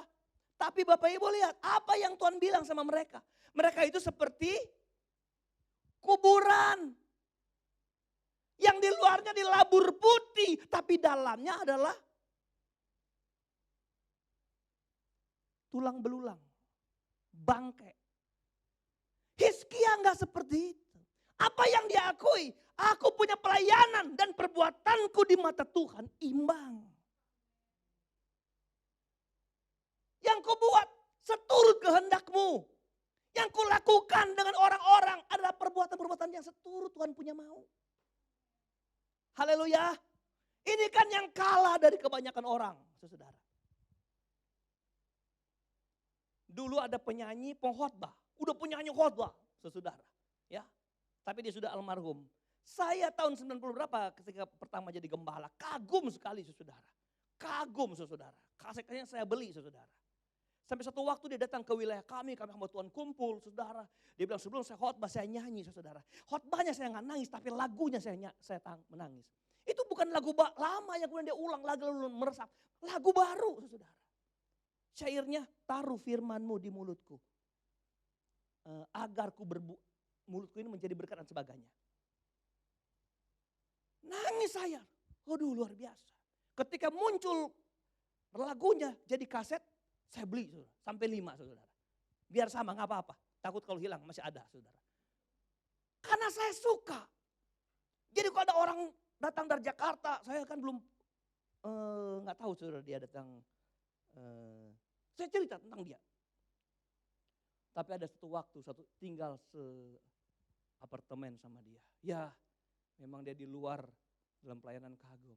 Tapi Bapak Ibu lihat apa yang Tuhan bilang sama mereka. Mereka itu seperti kuburan. Yang di luarnya dilabur putih, tapi dalamnya adalah tulang belulang. Bangkai. Hizkia enggak seperti itu. Apa yang dia akui? Aku punya pelayanan dan perbuatanku di mata Tuhan imbang. Yang kau buat seturut kehendakmu. Yang kau lakukan dengan orang-orang adalah perbuatan-perbuatan yang seturut Tuhan punya mau. Haleluya. Ini kan yang kalah dari kebanyakan orang, saudara. Dulu ada penyanyi pengkhotbah, udah penyanyi khotbah, saudara. Ya, tapi dia sudah almarhum. Saya tahun 90 berapa ketika pertama jadi gembala, kagum sekali saudara. Kagum saudara. Kasetnya saya beli saudara. Sampai satu waktu dia datang ke wilayah kami hamba Tuhan kumpul saudara. Dia bilang sebelum saya khotbah saya nyanyi saudara. Khotbahnya saya nggak nangis tapi lagunya saya menangis. Itu bukan lagu lama yang kemudian dia ulang lagu meresap. Lagu baru saudara. Syairnya taruh firmanmu di mulutku. Agar mulutku ini menjadi berkat dan sebagainya. Nangis saya. Waduh luar biasa. Ketika muncul lagunya jadi kaset. Saya beli saudara, sampai 5 saudara. Biar sama gak apa-apa. Takut kalau hilang masih ada saudara. Karena saya suka. Jadi kalau ada orang datang dari Jakarta. Saya kan belum gak tahu saudara dia datang. Saya cerita tentang dia. Tapi ada satu waktu, tinggal apartemen sama dia. Ya memang dia di luar dalam pelayanan kagum.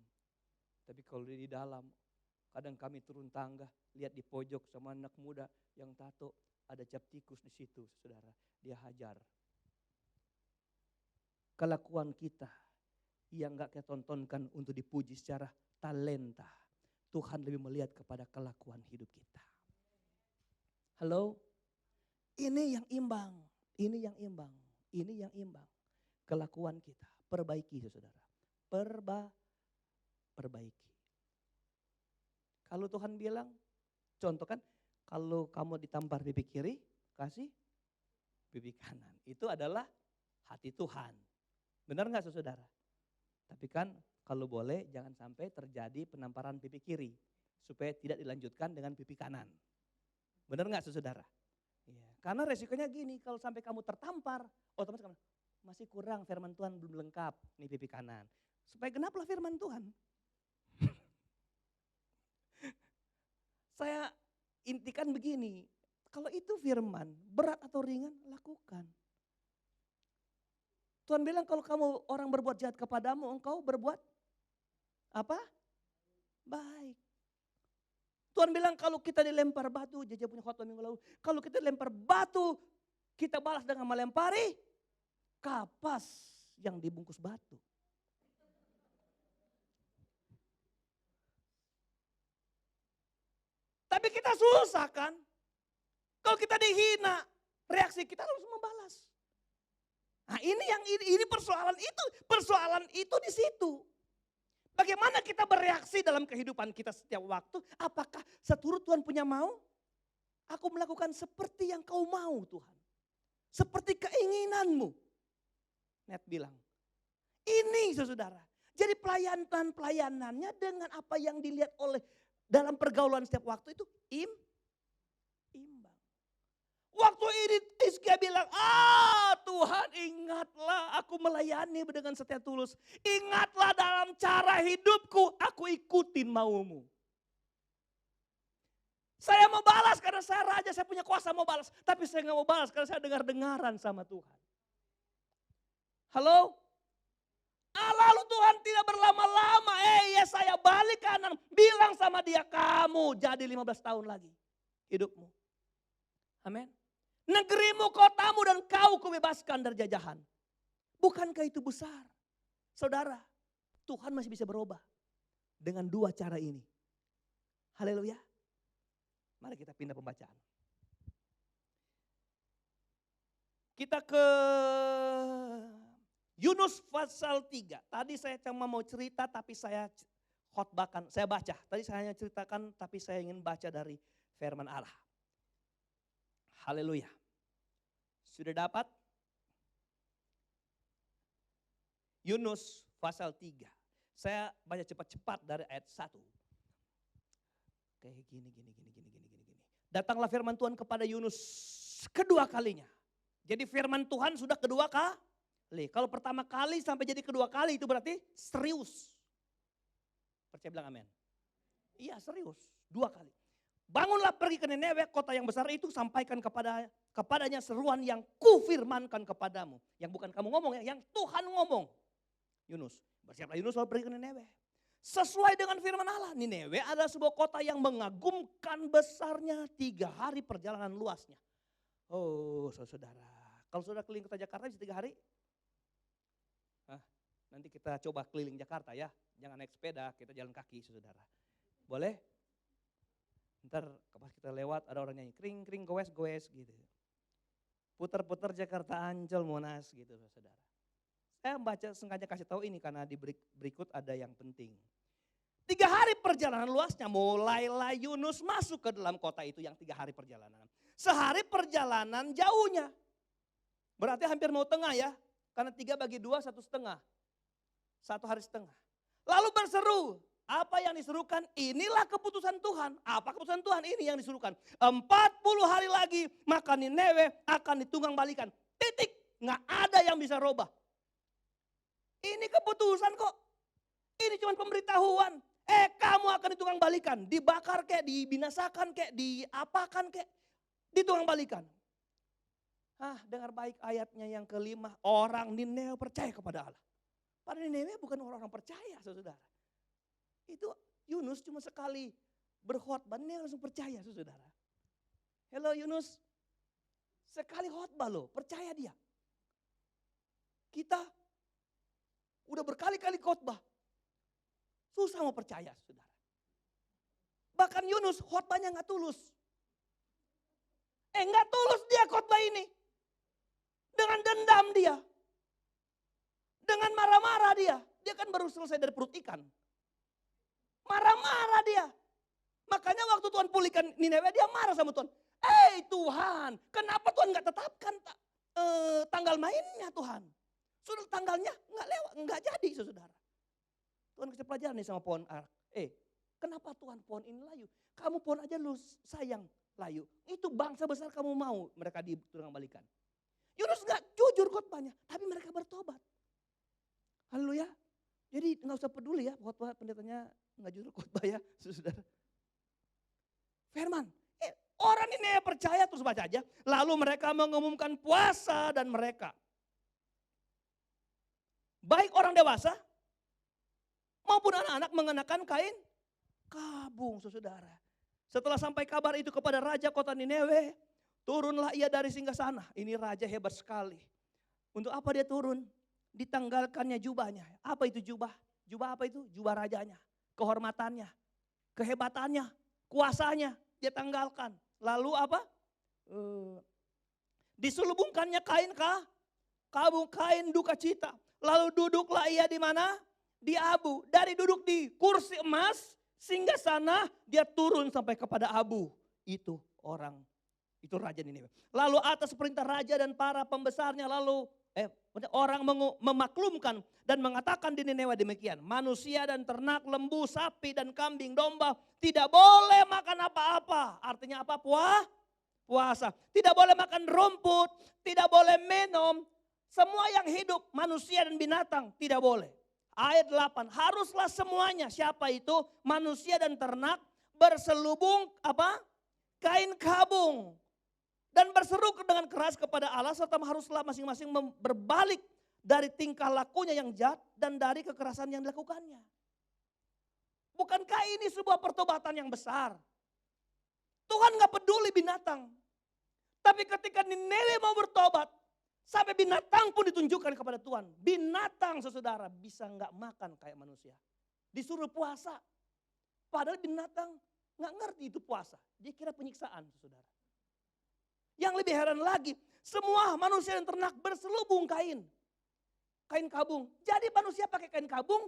Tapi kalau dia di dalam, kadang kami turun tangga, lihat di pojok sama anak muda yang tato, ada cap tikus di situ saudara. Dia hajar. Kelakuan kita yang gak kita tontonkan untuk dipuji secara talenta. Tuhan lebih melihat kepada kelakuan hidup kita. Halo? Ini yang imbang. Ini yang imbang. Ini yang imbang. Kelakuan kita. Perbaiki saudara. Perbaiki. Kalau Tuhan bilang, contoh kan, kalau kamu ditampar pipi kiri, kasih pipi kanan. Itu adalah hati Tuhan. Benar gak saudara? Tapi kan kalau boleh jangan sampai terjadi penamparan pipi kiri. Supaya tidak dilanjutkan dengan pipi kanan. Benar gak saudara? Ya, karena resikonya gini, kalau sampai kamu tertampar, otomatis kamu masih kurang firman Tuhan belum lengkap nih pipi kanan. Supaya genaplah firman Tuhan. Saya intikan begini, Kalau itu firman, berat atau ringan, lakukan. Tuhan bilang kalau kamu orang berbuat jahat kepadamu, engkau berbuat apa? Baik. Tuhan bilang kalau kita dilempar batu, Jaja punya khotbah minggu lalu. Kalau kita dilempar batu, kita balas dengan melempari kapas yang dibungkus batu. Tapi kita susah kan? Kalau kita dihina, reaksi kita harus membalas. Nah ini persoalan itu di situ. Bagaimana kita bereaksi dalam kehidupan kita setiap waktu? Apakah seturut Tuhan punya mau? Aku melakukan seperti yang kau mau Tuhan. Seperti keinginanmu. Net bilang, ini saudara. Jadi pelayanannya dengan apa yang dilihat oleh dalam pergaulan setiap waktu itu imbang. Waktu ini Hizkia bilang, Tuhan ingatlah aku melayani dengan setia tulus. Ingatlah dalam cara hidupku, aku ikutin maumu. Saya mau balas karena saya raja, saya punya kuasa mau balas. Tapi saya gak mau balas karena saya dengar-dengaran sama Tuhan. Halo? Lalu Tuhan tidak berlama-lama, saya balik kanan. Bilang sama dia, kamu jadi 15 tahun lagi hidupmu. Amin. Negerimu, kotamu dan kau kubebaskan dari jajahan. Bukankah itu besar? Saudara, Tuhan masih bisa berubah dengan dua cara ini. Haleluya. Mari kita pindah pembacaan. Kita ke Yunus pasal 3. Tadi saya cuma mau cerita tapi saya khotbahkan, saya baca. Tadi saya hanya ceritakan tapi saya ingin baca dari firman Allah. Haleluya. Sudah dapat? Yunus pasal 3. Saya baca cepat-cepat dari ayat 1. Kayak gini. Datanglah firman Tuhan kepada Yunus kedua kalinya. Jadi firman Tuhan sudah kedua kali. Kalau pertama kali sampai jadi kedua kali itu berarti serius. Percaya bilang amin. Iya serius, dua kali. Bangunlah pergi ke Nineve, kota yang besar itu, sampaikan kepadanya seruan yang kufirmankan kepadamu. Yang bukan kamu ngomong ya, yang Tuhan ngomong. Yunus, bersiaplah Yunus lalu pergi ke Nineve. Sesuai dengan firman Allah, Nineve adalah sebuah kota yang mengagumkan besarnya, 3 hari perjalanan luasnya. Oh saudara, kalau saudara keliling kota Jakarta bisa 3 hari? Nanti kita coba keliling Jakarta ya, jangan naik sepeda, kita jalan kaki saudara. Boleh? Ntar pas kita lewat ada orang nyanyi kring kring goes gitu. Putar-putar Jakarta Ancol Monas gitu saudara. Saya baca sengaja kasih tahu ini karena di berikut ada yang penting. 3 hari perjalanan luasnya, mulailah Yunus masuk ke dalam kota itu yang 3 hari perjalanan. Sehari perjalanan jauhnya. Berarti hampir mau tengah ya. Karena 3 bagi 2 1,5. 1 hari setengah. Lalu berseru, apa yang diserukan? Inilah keputusan Tuhan. Apa keputusan Tuhan? Ini yang diserukan. 40 hari lagi maka Nineve akan ditunggang balikan. Titik. Nggak ada yang bisa robah. Ini keputusan kok. Ini cuma pemberitahuan. Kamu akan ditunggang balikan. Dibakar kek, dibinasakan kek, diapakan kek. Ditunggang balikan. Dengar baik ayatnya yang kelima. Orang Nineve percaya kepada Allah. Padahal Nineve bukan orang-orang percaya saudara. Itu Yunus cuma sekali berkhotbah, dia langsung percaya saudara. Hello Yunus, sekali khotbah loh, percaya dia. Kita udah berkali-kali khotbah, susah mau percaya saudara. Bahkan Yunus khotbahnya gak tulus. Gak tulus dia khotbah ini. Dengan dendam dia. Dengan marah-marah dia. Dia kan baru selesai dari perut ikan. Marah-marah dia. Makanya waktu Tuhan pulihkan Nineve dia marah sama Tuhan. Tuhan, kenapa Tuhan gak tetapkan tanggal mainnya Tuhan? Sudah tanggalnya gak lewat, gak jadi saudara. Tuhan kasih pelajaran nih sama pohon arak. Kenapa Tuhan pohon ini layu? Kamu pohon aja lu sayang layu. Itu bangsa besar kamu mau mereka ditunggang balikan. Yunus gak jujur khotbahnya, tapi mereka bertobat. Haleluya. Jadi gak usah peduli ya khotbah pendetanya gak jujur khotbah ya saudara. Firman, Orang ini percaya, terus baca aja. Lalu mereka mengumumkan puasa dan mereka. Baik orang dewasa maupun anak-anak mengenakan kain kabung, saudara. Setelah sampai kabar itu kepada raja kota Nineve, turunlah ia dari singgasana. Ini raja hebat sekali. Untuk apa dia turun? Ditanggalkannya jubahnya. Apa itu jubah? Jubah apa itu? Jubah rajanya. Kehormatannya, kehebatannya, kuasanya dia tanggalkan. Lalu apa? Diselubungkannya kain kabung, kain duka cita. Lalu duduklah ia di mana? Di abu. Dari duduk di kursi emas, sehingga sana dia turun sampai kepada abu. Itu raja Niniwe. Lalu atas perintah raja dan para pembesarnya orang memaklumkan dan mengatakan di Niniwe demikian. Manusia dan ternak, lembu, sapi dan kambing, domba tidak boleh makan apa-apa. Artinya apa? Puasa. Tidak boleh makan rumput, tidak boleh minum. Semua yang hidup, manusia dan binatang tidak boleh. Ayat 8, haruslah semuanya, siapa itu? Manusia dan ternak berselubung kain kabung. Dan berseru dengan keras kepada Allah, serta haruslah masing-masing berbalik dari tingkah lakunya yang jahat dan dari kekerasan yang dilakukannya. Bukankah ini sebuah pertobatan yang besar? Tuhan gak peduli binatang. Tapi ketika Nineve mau bertobat, sampai binatang pun ditunjukkan kepada Tuhan. Binatang, saudara, bisa gak makan kayak manusia. Disuruh puasa. Padahal binatang gak ngerti itu puasa. Dia kira penyiksaan, saudara. Yang lebih heran lagi, semua manusia dan ternak berselubung kain kabung. Jadi manusia pakai kain kabung,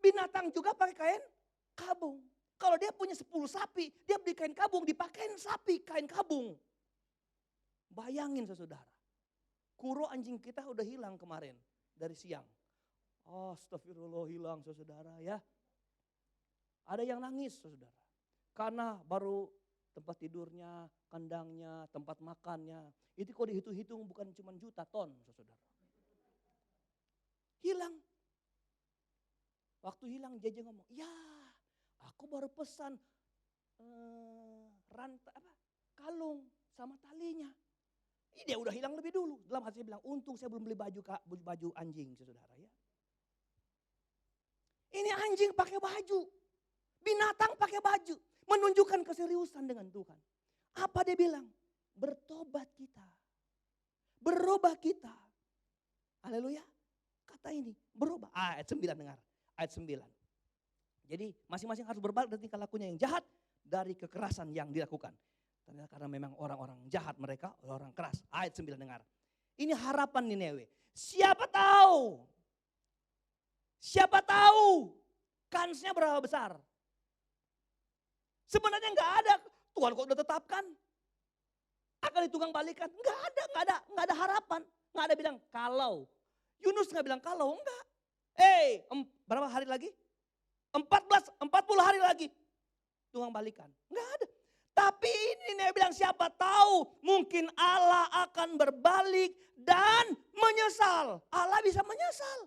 binatang juga pakai kain kabung. Kalau dia punya 10 sapi, dia beli kain kabung, dipakein sapi kain kabung. Bayangin saudara, kuro anjing kita udah hilang kemarin dari siang. Astagfirullah, hilang saudara ya. Ada yang nangis saudara, karena baru tempat tidurnya, kandangnya, tempat makannya. Itu kalau dihitung-hitung bukan cuma juta ton, saudara. Hilang. Waktu hilang JJ ngomong, ya aku baru pesan kalung sama talinya. Ini dia udah hilang lebih dulu. Dalam hati saya bilang, untung saya belum beli baju anjing, saudara ya. Ini anjing pakai baju, binatang pakai baju. Menunjukkan keseriusan dengan Tuhan. Apa dia bilang? Bertobat kita. Berubah kita. Haleluya. Kata ini, berubah. Ayat 9 dengar. Ayat 9. Jadi masing-masing harus berbalik dari tingkah lakunya yang jahat dari kekerasan yang dilakukan. Karena memang orang-orang jahat mereka, orang keras. Ayat 9 dengar. Ini harapan Nineve. Siapa tahu kansnya berapa besar? Sebenarnya enggak ada. Tuhan kok udah tetapkan. Akan ditunggang balikan. Enggak ada harapan. Enggak ada bilang kalau. Yunus enggak bilang kalau, enggak. Berapa hari lagi? 40 hari lagi. Tunggang balikan. Enggak ada. Tapi ini dia bilang siapa tahu mungkin Allah akan berbalik dan menyesal. Allah bisa menyesal.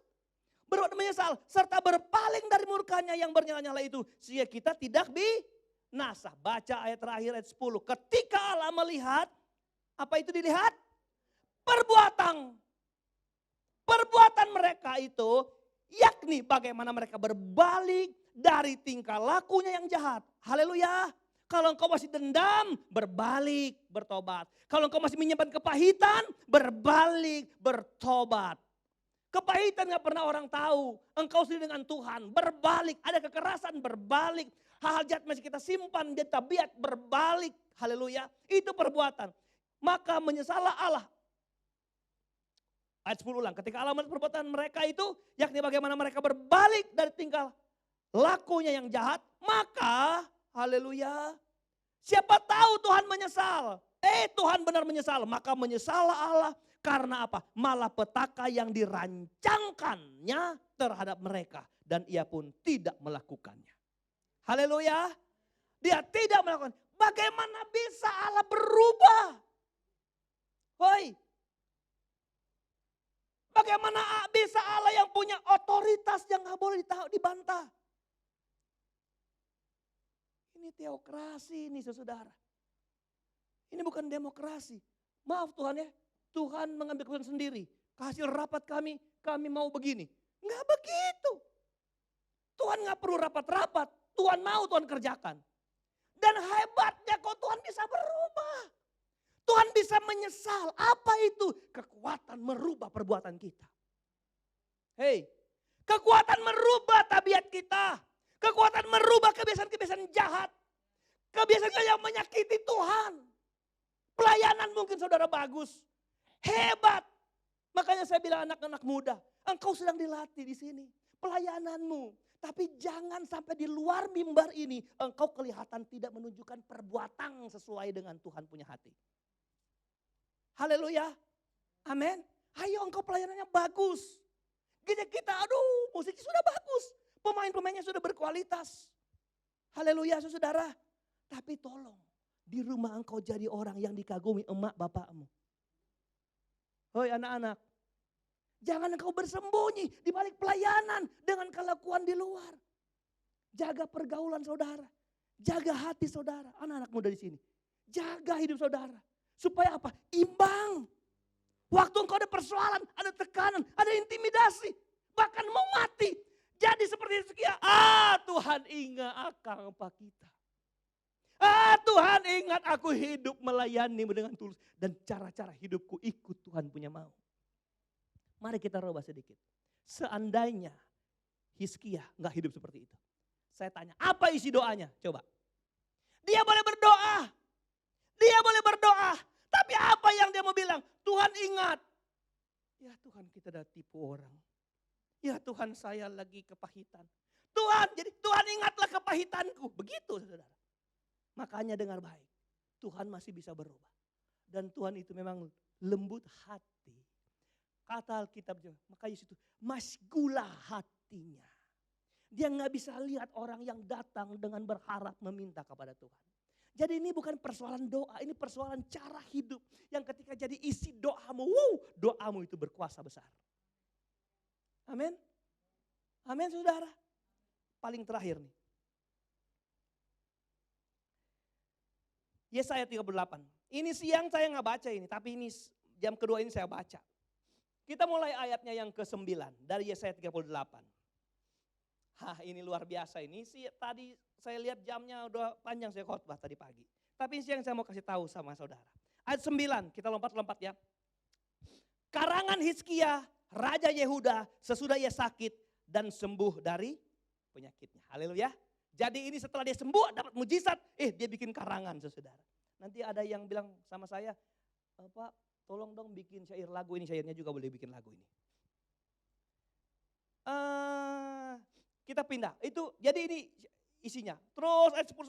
Menyesal serta berpaling dari murkanya yang bernyala-nyala itu. Sehingga kita tidak binasa. Baca ayat terakhir ayat 10. Ketika Allah melihat, apa itu dilihat? Perbuatan mereka itu, yakni bagaimana mereka berbalik dari tingkah lakunya yang jahat. Haleluya. Kalau engkau masih dendam, berbalik, bertobat. Kalau engkau masih menyimpan kepahitan, berbalik, bertobat. Kepahitan gak pernah orang tahu. Engkau sendiri dengan Tuhan, berbalik. Ada kekerasan, berbalik. Hal-hal jahat masih kita simpan di tabiat, berbalik. Haleluya. Itu perbuatan. Maka menyesallah Allah. Ayat 10 ulang. Ketika Allah melihat perbuatan mereka itu, yakni bagaimana mereka berbalik dari tingkah lakunya yang jahat. Maka, haleluya. Siapa tahu Tuhan menyesal. Tuhan benar menyesal. Maka menyesallah Allah. Karena apa? Malapetaka yang dirancangkannya terhadap mereka. Dan ia pun tidak melakukannya. Haleluya. Dia tidak melakukan. Bagaimana bisa Allah berubah? Hoi. Bagaimana bisa Allah yang punya otoritas yang gak boleh dibantah? Ini teokrasi ini saudara. Ini bukan demokrasi. Maaf Tuhan ya, Tuhan mengambil keputusan sendiri. Hasil rapat kami mau begini. Enggak begitu. Tuhan nggak perlu rapat-rapat. Tuhan mau, Tuhan kerjakan. Dan hebatnya kok Tuhan bisa berubah. Tuhan bisa menyesal. Apa itu? Kekuatan merubah perbuatan kita. Hei, kekuatan merubah tabiat kita. Kekuatan merubah kebiasaan-kebiasaan jahat. Kebiasaan yang menyakiti Tuhan. Pelayanan mungkin saudara bagus. Hebat. Makanya saya bilang anak-anak muda, engkau sedang dilatih di sini. Pelayananmu. Tapi jangan sampai di luar mimbar ini engkau kelihatan tidak menunjukkan perbuatan sesuai dengan Tuhan punya hati. Haleluya. Amin. Ayo engkau pelayanannya bagus. Gereja kita aduh musiknya sudah bagus. Pemain-pemainnya sudah berkualitas. Haleluya saudara. Tapi tolong di rumah engkau jadi orang yang dikagumi emak bapakmu. Hoi anak-anak. Jangan engkau bersembunyi di balik pelayanan dengan kelakuan di luar. Jaga pergaulan saudara. Jaga hati saudara. Anak-anak muda di sini. Jaga hidup saudara. Supaya apa? Imbang. Waktu engkau ada persoalan, ada tekanan, ada intimidasi. Bahkan mau mati. Jadi seperti Hizkia. Tuhan ingat akan apa kita. Tuhan ingat aku hidup melayani dengan tulus. Dan cara-cara hidupku ikut Tuhan punya mau. Mari kita rubah sedikit. Seandainya Hizkia nggak hidup seperti itu. Saya tanya, apa isi doanya? Coba. Dia boleh berdoa. Dia boleh berdoa. Tapi apa yang dia mau bilang? Tuhan ingat. Ya Tuhan kita udah tipu orang. Ya Tuhan saya lagi kepahitan. Jadi Tuhan ingatlah kepahitanku. Begitu saudara. Makanya dengar baik. Tuhan masih bisa berubah. Dan Tuhan itu memang lembut hati. Kata Alkitab, maka Yesus itu masgulah hatinya. Dia nggak bisa lihat orang yang datang dengan berharap meminta kepada Tuhan. Jadi ini bukan persoalan doa, ini persoalan cara hidup. Yang ketika jadi isi doamu, doamu itu berkuasa besar. Amin. Amin saudara. Paling terakhir nih. Yesaya 38. Ini siang saya nggak baca ini, tapi ini jam kedua ini saya baca. Kita mulai ayatnya yang ke-9 dari Yesaya 38. Ini luar biasa ini. Tadi saya lihat jamnya udah panjang saya khotbah tadi pagi. Tapi siang saya mau kasih tahu sama saudara. Ayat 9, kita lompat-lompat ya. Karangan Hizkia, Raja Yehuda sesudah ia sakit dan sembuh dari penyakitnya. Haleluya. Jadi ini setelah dia sembuh dapat mujizat, dia bikin karangan saudara. Nanti ada yang bilang sama saya, Pak tolong dong bikin syair lagu ini, syairnya juga boleh bikin lagu ini. Kita pindah, itu jadi ini isinya. Terus ayat 10,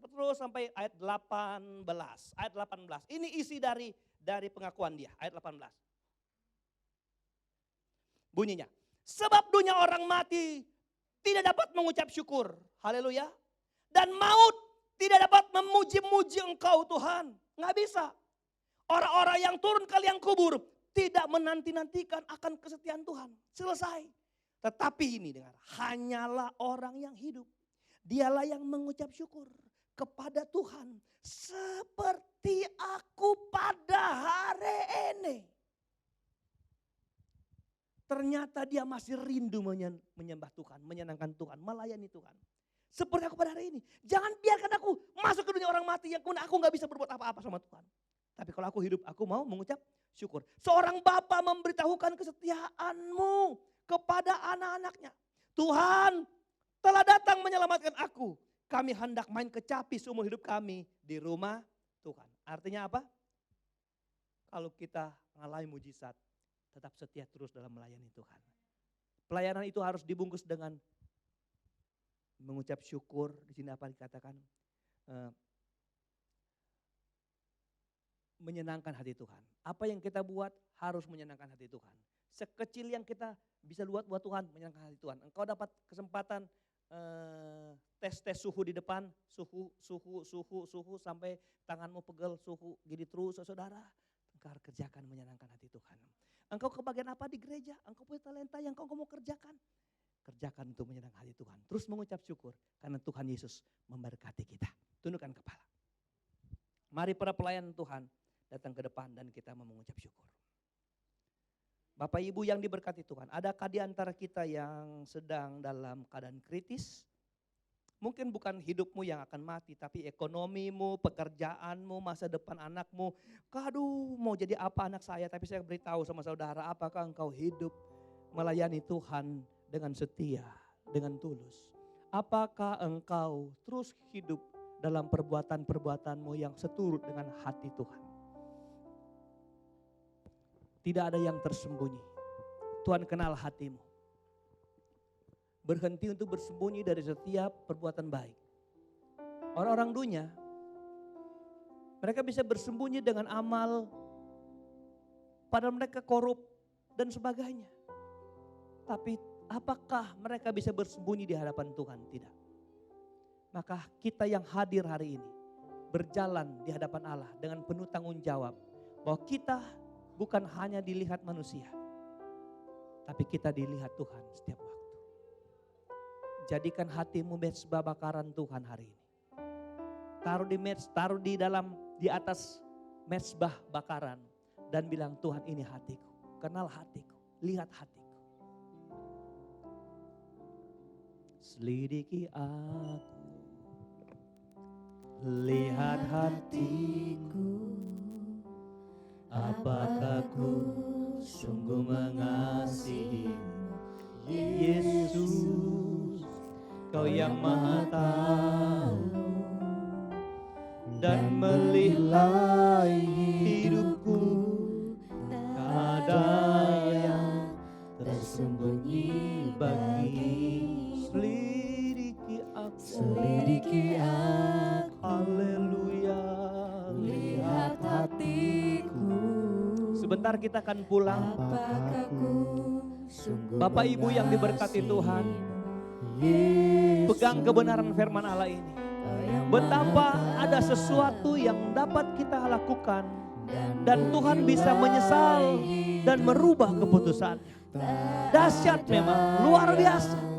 terus sampai ayat 18. Ayat 18, ini isi dari pengakuan dia, ayat 18. Bunyinya, sebab dunia orang mati tidak dapat mengucap syukur. Haleluya. Dan maut tidak dapat memuji-muji engkau Tuhan. Nggak bisa. Orang-orang yang turun ke liang kubur tidak menanti-nantikan akan kesetiaan Tuhan. Selesai. Tetapi ini dengar, hanyalah orang yang hidup. Dialah yang mengucap syukur kepada Tuhan. Seperti aku pada hari ini. Ternyata dia masih rindu menyembah Tuhan, menyenangkan Tuhan, melayani Tuhan. Seperti aku pada hari ini. Jangan biarkan aku masuk ke dunia orang mati yang kemudian aku gak bisa berbuat apa-apa sama Tuhan. Tapi kalau aku hidup, aku mau mengucap syukur. Seorang bapa memberitahukan kesetiaanmu kepada anak-anaknya. Tuhan telah datang menyelamatkan aku. Kami hendak main kecapi seumur hidup kami di rumah Tuhan. Artinya apa? Kalau kita mengalami mujizat, tetap setia terus dalam melayani Tuhan. Pelayanan itu harus dibungkus dengan mengucap syukur. Di sini apa dikatakan? Menyenangkan hati Tuhan. Apa yang kita buat harus menyenangkan hati Tuhan. Sekecil yang kita bisa buat buat Tuhan, menyenangkan hati Tuhan. Engkau dapat kesempatan tes suhu di depan, suhu sampai tanganmu pegel, suhu gini terus saudara. Engkau kerjakan menyenangkan hati Tuhan. Engkau kebagian apa di gereja? Engkau punya talenta yang engkau mau kerjakan. Kerjakan untuk menyenangkan hati Tuhan. Terus mengucap syukur karena Tuhan Yesus memberkati kita. Tundukkan kepala. Mari para pelayan Tuhan datang ke depan dan kita mau mengucap syukur. Bapak Ibu yang diberkati Tuhan, adakah di antara kita yang sedang dalam keadaan kritis? Mungkin bukan hidupmu yang akan mati, tapi ekonomimu, pekerjaanmu, masa depan anakmu. Aduh, mau jadi apa anak saya? Tapi saya beritahu sama saudara, apakah engkau hidup melayani Tuhan dengan setia, dengan tulus? Apakah engkau terus hidup dalam perbuatan-perbuatanmu yang seturut dengan hati Tuhan? Tidak ada yang tersembunyi. Tuhan kenal hatimu. Berhenti untuk bersembunyi dari setiap perbuatan baik. Orang-orang dunia, mereka bisa bersembunyi dengan amal, padahal mereka korup dan sebagainya. Tapi apakah mereka bisa bersembunyi di hadapan Tuhan? Tidak. Maka kita yang hadir hari ini, berjalan di hadapan Allah dengan penuh tanggung jawab. Bahwa kita bukan hanya dilihat manusia, tapi kita dilihat Tuhan setiap waktu. Jadikan hatimu mezbah bakaran Tuhan hari ini. Taruh di atas mezbah bakaran dan bilang, Tuhan ini hatiku, kenal hatiku, lihat hatiku. Selidiki aku, lihat hatiku, apakah ku sungguh mengasihimu, Yesus. Kau yang maha tahu dan melihat hidupku, tak ada yang tersembunyi bagi. Selidiki aku, haleluya, lihat hatiku. Sebentar kita akan pulang. Bapak Ibu yang diberkati Tuhan, pegang kebenaran firman Allah ini. Betapa ada sesuatu yang dapat kita lakukan dan Tuhan bisa menyesal dan merubah keputusannya. Dahsyat memang, luar biasa.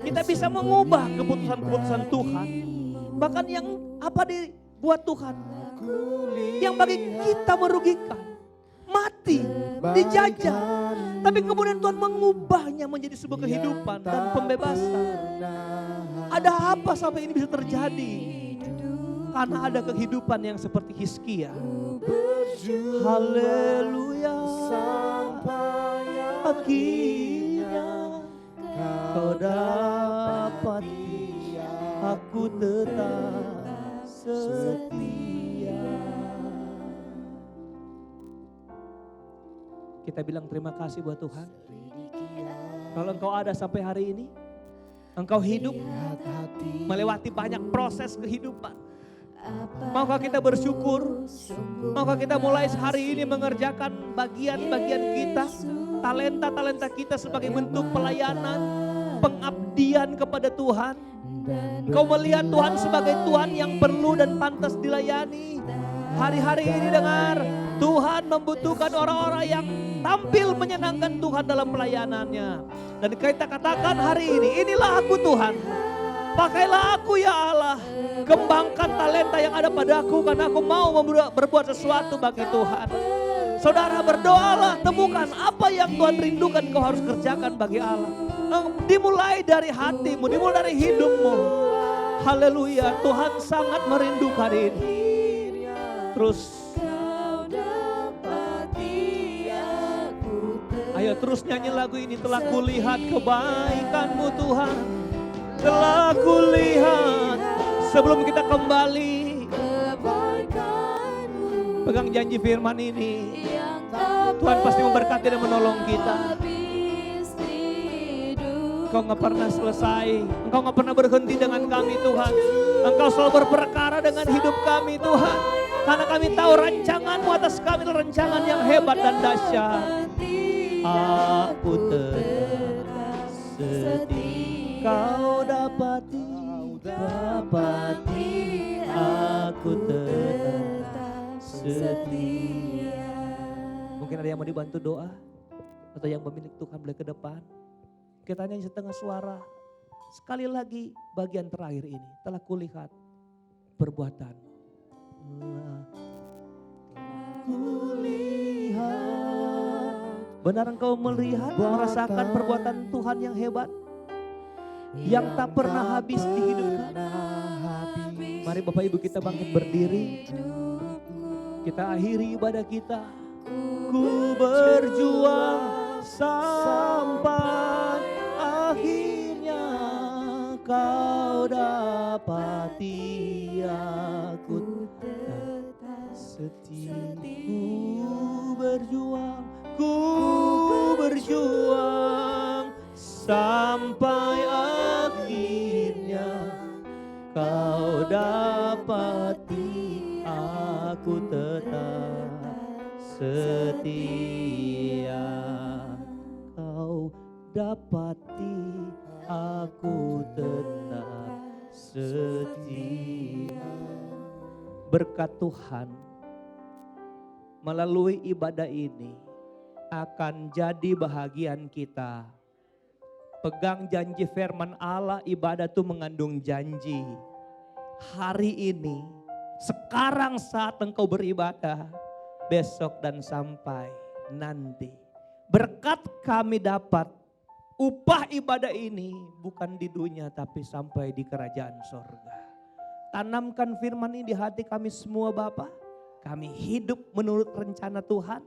Kita bisa mengubah keputusan-keputusan Tuhan. Bahkan yang apa dibuat Tuhan, yang bagi kita merugikan, mati, dijajah. Tapi kemudian Tuhan mengubahnya menjadi sebuah kehidupan dan pembebasan. Ada apa sampai ini bisa terjadi? Karena ada kehidupan yang seperti Hizkia. Haleluya. Akhirnya kau dapati, aku tetap setia. Kita bilang terima kasih buat Tuhan. Kalau engkau ada sampai hari ini, engkau hidup melewati banyak proses kehidupan. Maukah kita bersyukur? Maukah kita mulai hari ini mengerjakan bagian-bagian kita, talenta-talenta kita sebagai bentuk pelayanan, pengabdian kepada Tuhan. Kau melihat Tuhan sebagai Tuhan yang perlu dan pantas dilayani. Hari-hari ini dengar, Tuhan membutuhkan orang-orang yang tampil menyenangkan Tuhan dalam pelayanannya. Dan kita katakan hari ini, inilah aku Tuhan. Pakailah aku ya Allah. Kembangkan talenta yang ada padaku karena aku mau berbuat sesuatu bagi Tuhan. Saudara berdoalah, temukan apa yang Tuhan rindukan kau harus kerjakan bagi Allah. Dimulai dari hatimu, dimulai dari hidupmu. Haleluya, Tuhan sangat merindukan ini. Terus ayo terus nyanyi lagu ini. Telah kulihat kebaikan-Mu Tuhan, telah kulihat. Sebelum kita kembali, pegang janji firman ini. Tuhan pasti memberkati dan menolong kita. Engkau gak pernah selesai, Engkau gak pernah berhenti dengan kami Tuhan. Engkau selalu berperkara dengan hidup kami Tuhan. Karena kami tahu rancangan-Mu atas kami adalah rancangan yang hebat dan dahsyat. Aku tetap setia, kau dapati, aku tetap setia. Mungkin ada yang mau dibantu doa, atau yang memiliki Tuhan boleh ke depan. Kita nyanyi setengah suara. Sekali lagi bagian terakhir ini, telah kulihat perbuatan. kulihat. Benar engkau melihat, merasakan perbuatan Tuhan yang hebat, yang tak pernah habis di hidup kami. Mari Bapak Ibu kita bangkit berdiri. Kita akhiri ibadah kita. Ku berjuang sampai akhirnya kau dapati aku tetap setia. Ku berjuang sampai akhirnya kau dapati aku tetap setia. Kau dapati aku tetap setia. Berkat Tuhan melalui ibadah ini akan jadi bahagian kita. Pegang janji firman Allah, ibadah itu mengandung janji. Hari ini, sekarang saat engkau beribadah, besok dan sampai nanti. Berkat kami dapat upah ibadah ini bukan di dunia tapi sampai di kerajaan sorga. Tanamkan firman ini di hati kami semua Bapa. Kami hidup menurut rencana Tuhan.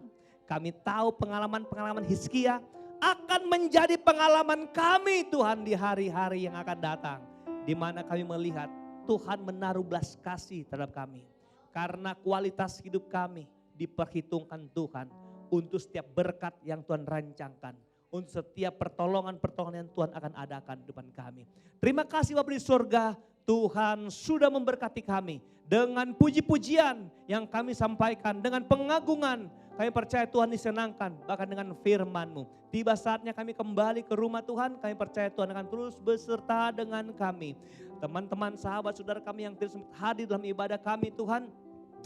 Kami tahu pengalaman-pengalaman Hizkia akan menjadi pengalaman kami Tuhan di hari-hari yang akan datang. Di mana kami melihat Tuhan menaruh belas kasih terhadap kami. Karena kualitas hidup kami diperhitungkan Tuhan untuk setiap berkat yang Tuhan rancangkan. Untuk setiap pertolongan-pertolongan yang Tuhan akan adakan di depan kami. Terima kasih Bapa di surga, Tuhan sudah memberkati kami. Dengan puji-pujian yang kami sampaikan, dengan pengagungan, kami percaya Tuhan disenangkan, bahkan dengan firman-Mu. Tiba saatnya kami kembali ke rumah Tuhan, kami percaya Tuhan akan terus beserta dengan kami. Teman-teman, sahabat, saudara kami yang terus hadir dalam ibadah kami Tuhan,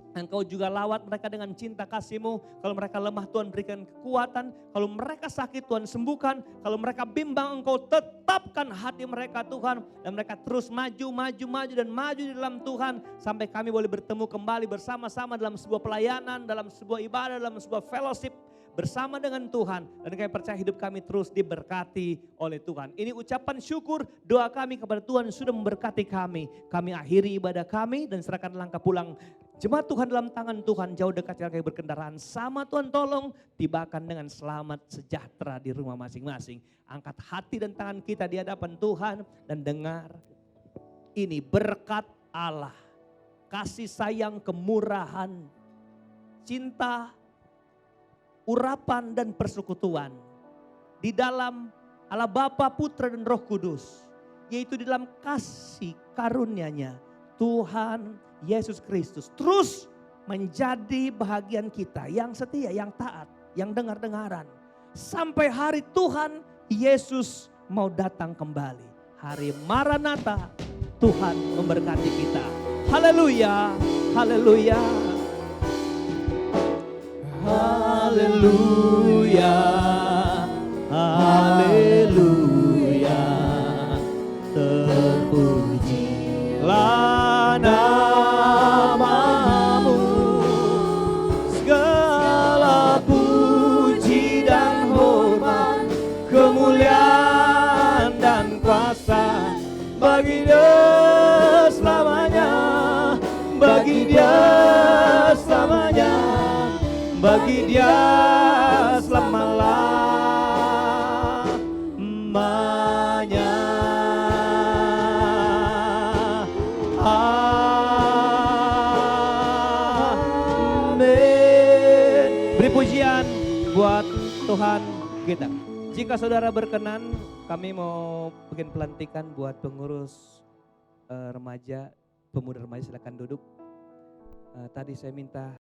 Engkau juga lawat mereka dengan cinta kasih-Mu. Kalau mereka lemah Tuhan berikan kekuatan. Kalau mereka sakit Tuhan sembuhkan. Kalau mereka bimbang Engkau tetapkan hati mereka Tuhan. Dan mereka terus maju dan maju di dalam Tuhan. Sampai kami boleh bertemu kembali bersama-sama dalam sebuah pelayanan, dalam sebuah ibadah, dalam sebuah fellowship bersama dengan Tuhan. Dan kami percaya hidup kami terus diberkati oleh Tuhan. Ini ucapan syukur, doa kami kepada Tuhan sudah memberkati kami. Kami akhiri ibadah kami dan serahkan langkah pulang jemaat Tuhan dalam tangan Tuhan. Jauh dekat yang kami berkendaraan sama Tuhan tolong tibakan dengan selamat sejahtera di rumah masing-masing. Angkat hati dan tangan kita di hadapan Tuhan dan dengar ini berkat Allah. Kasih sayang, kemurahan, cinta, urapan dan persekutuan di dalam Allah Bapa, Putra dan Roh Kudus, yaitu di dalam kasih karunia-Nya Tuhan Yesus Kristus terus menjadi bahagian kita yang setia, yang taat, yang dengar-dengaran sampai hari Tuhan Yesus mau datang kembali. Hari Maranatha, Tuhan memberkati kita. Haleluya, haleluya. Haleluya, haleluya, terpujilah namamu, segala puji dan hormat, kemuliaan dan kuasa bagi Dia selamanya, bagi Dia selamanya, bagi Dia selama-lamanya. Amin. Beri pujian buat Tuhan kita. Jika saudara berkenan, kami mau bikin pelantikan buat pengurus remaja, pemuda remaja, silakan duduk. Tadi saya minta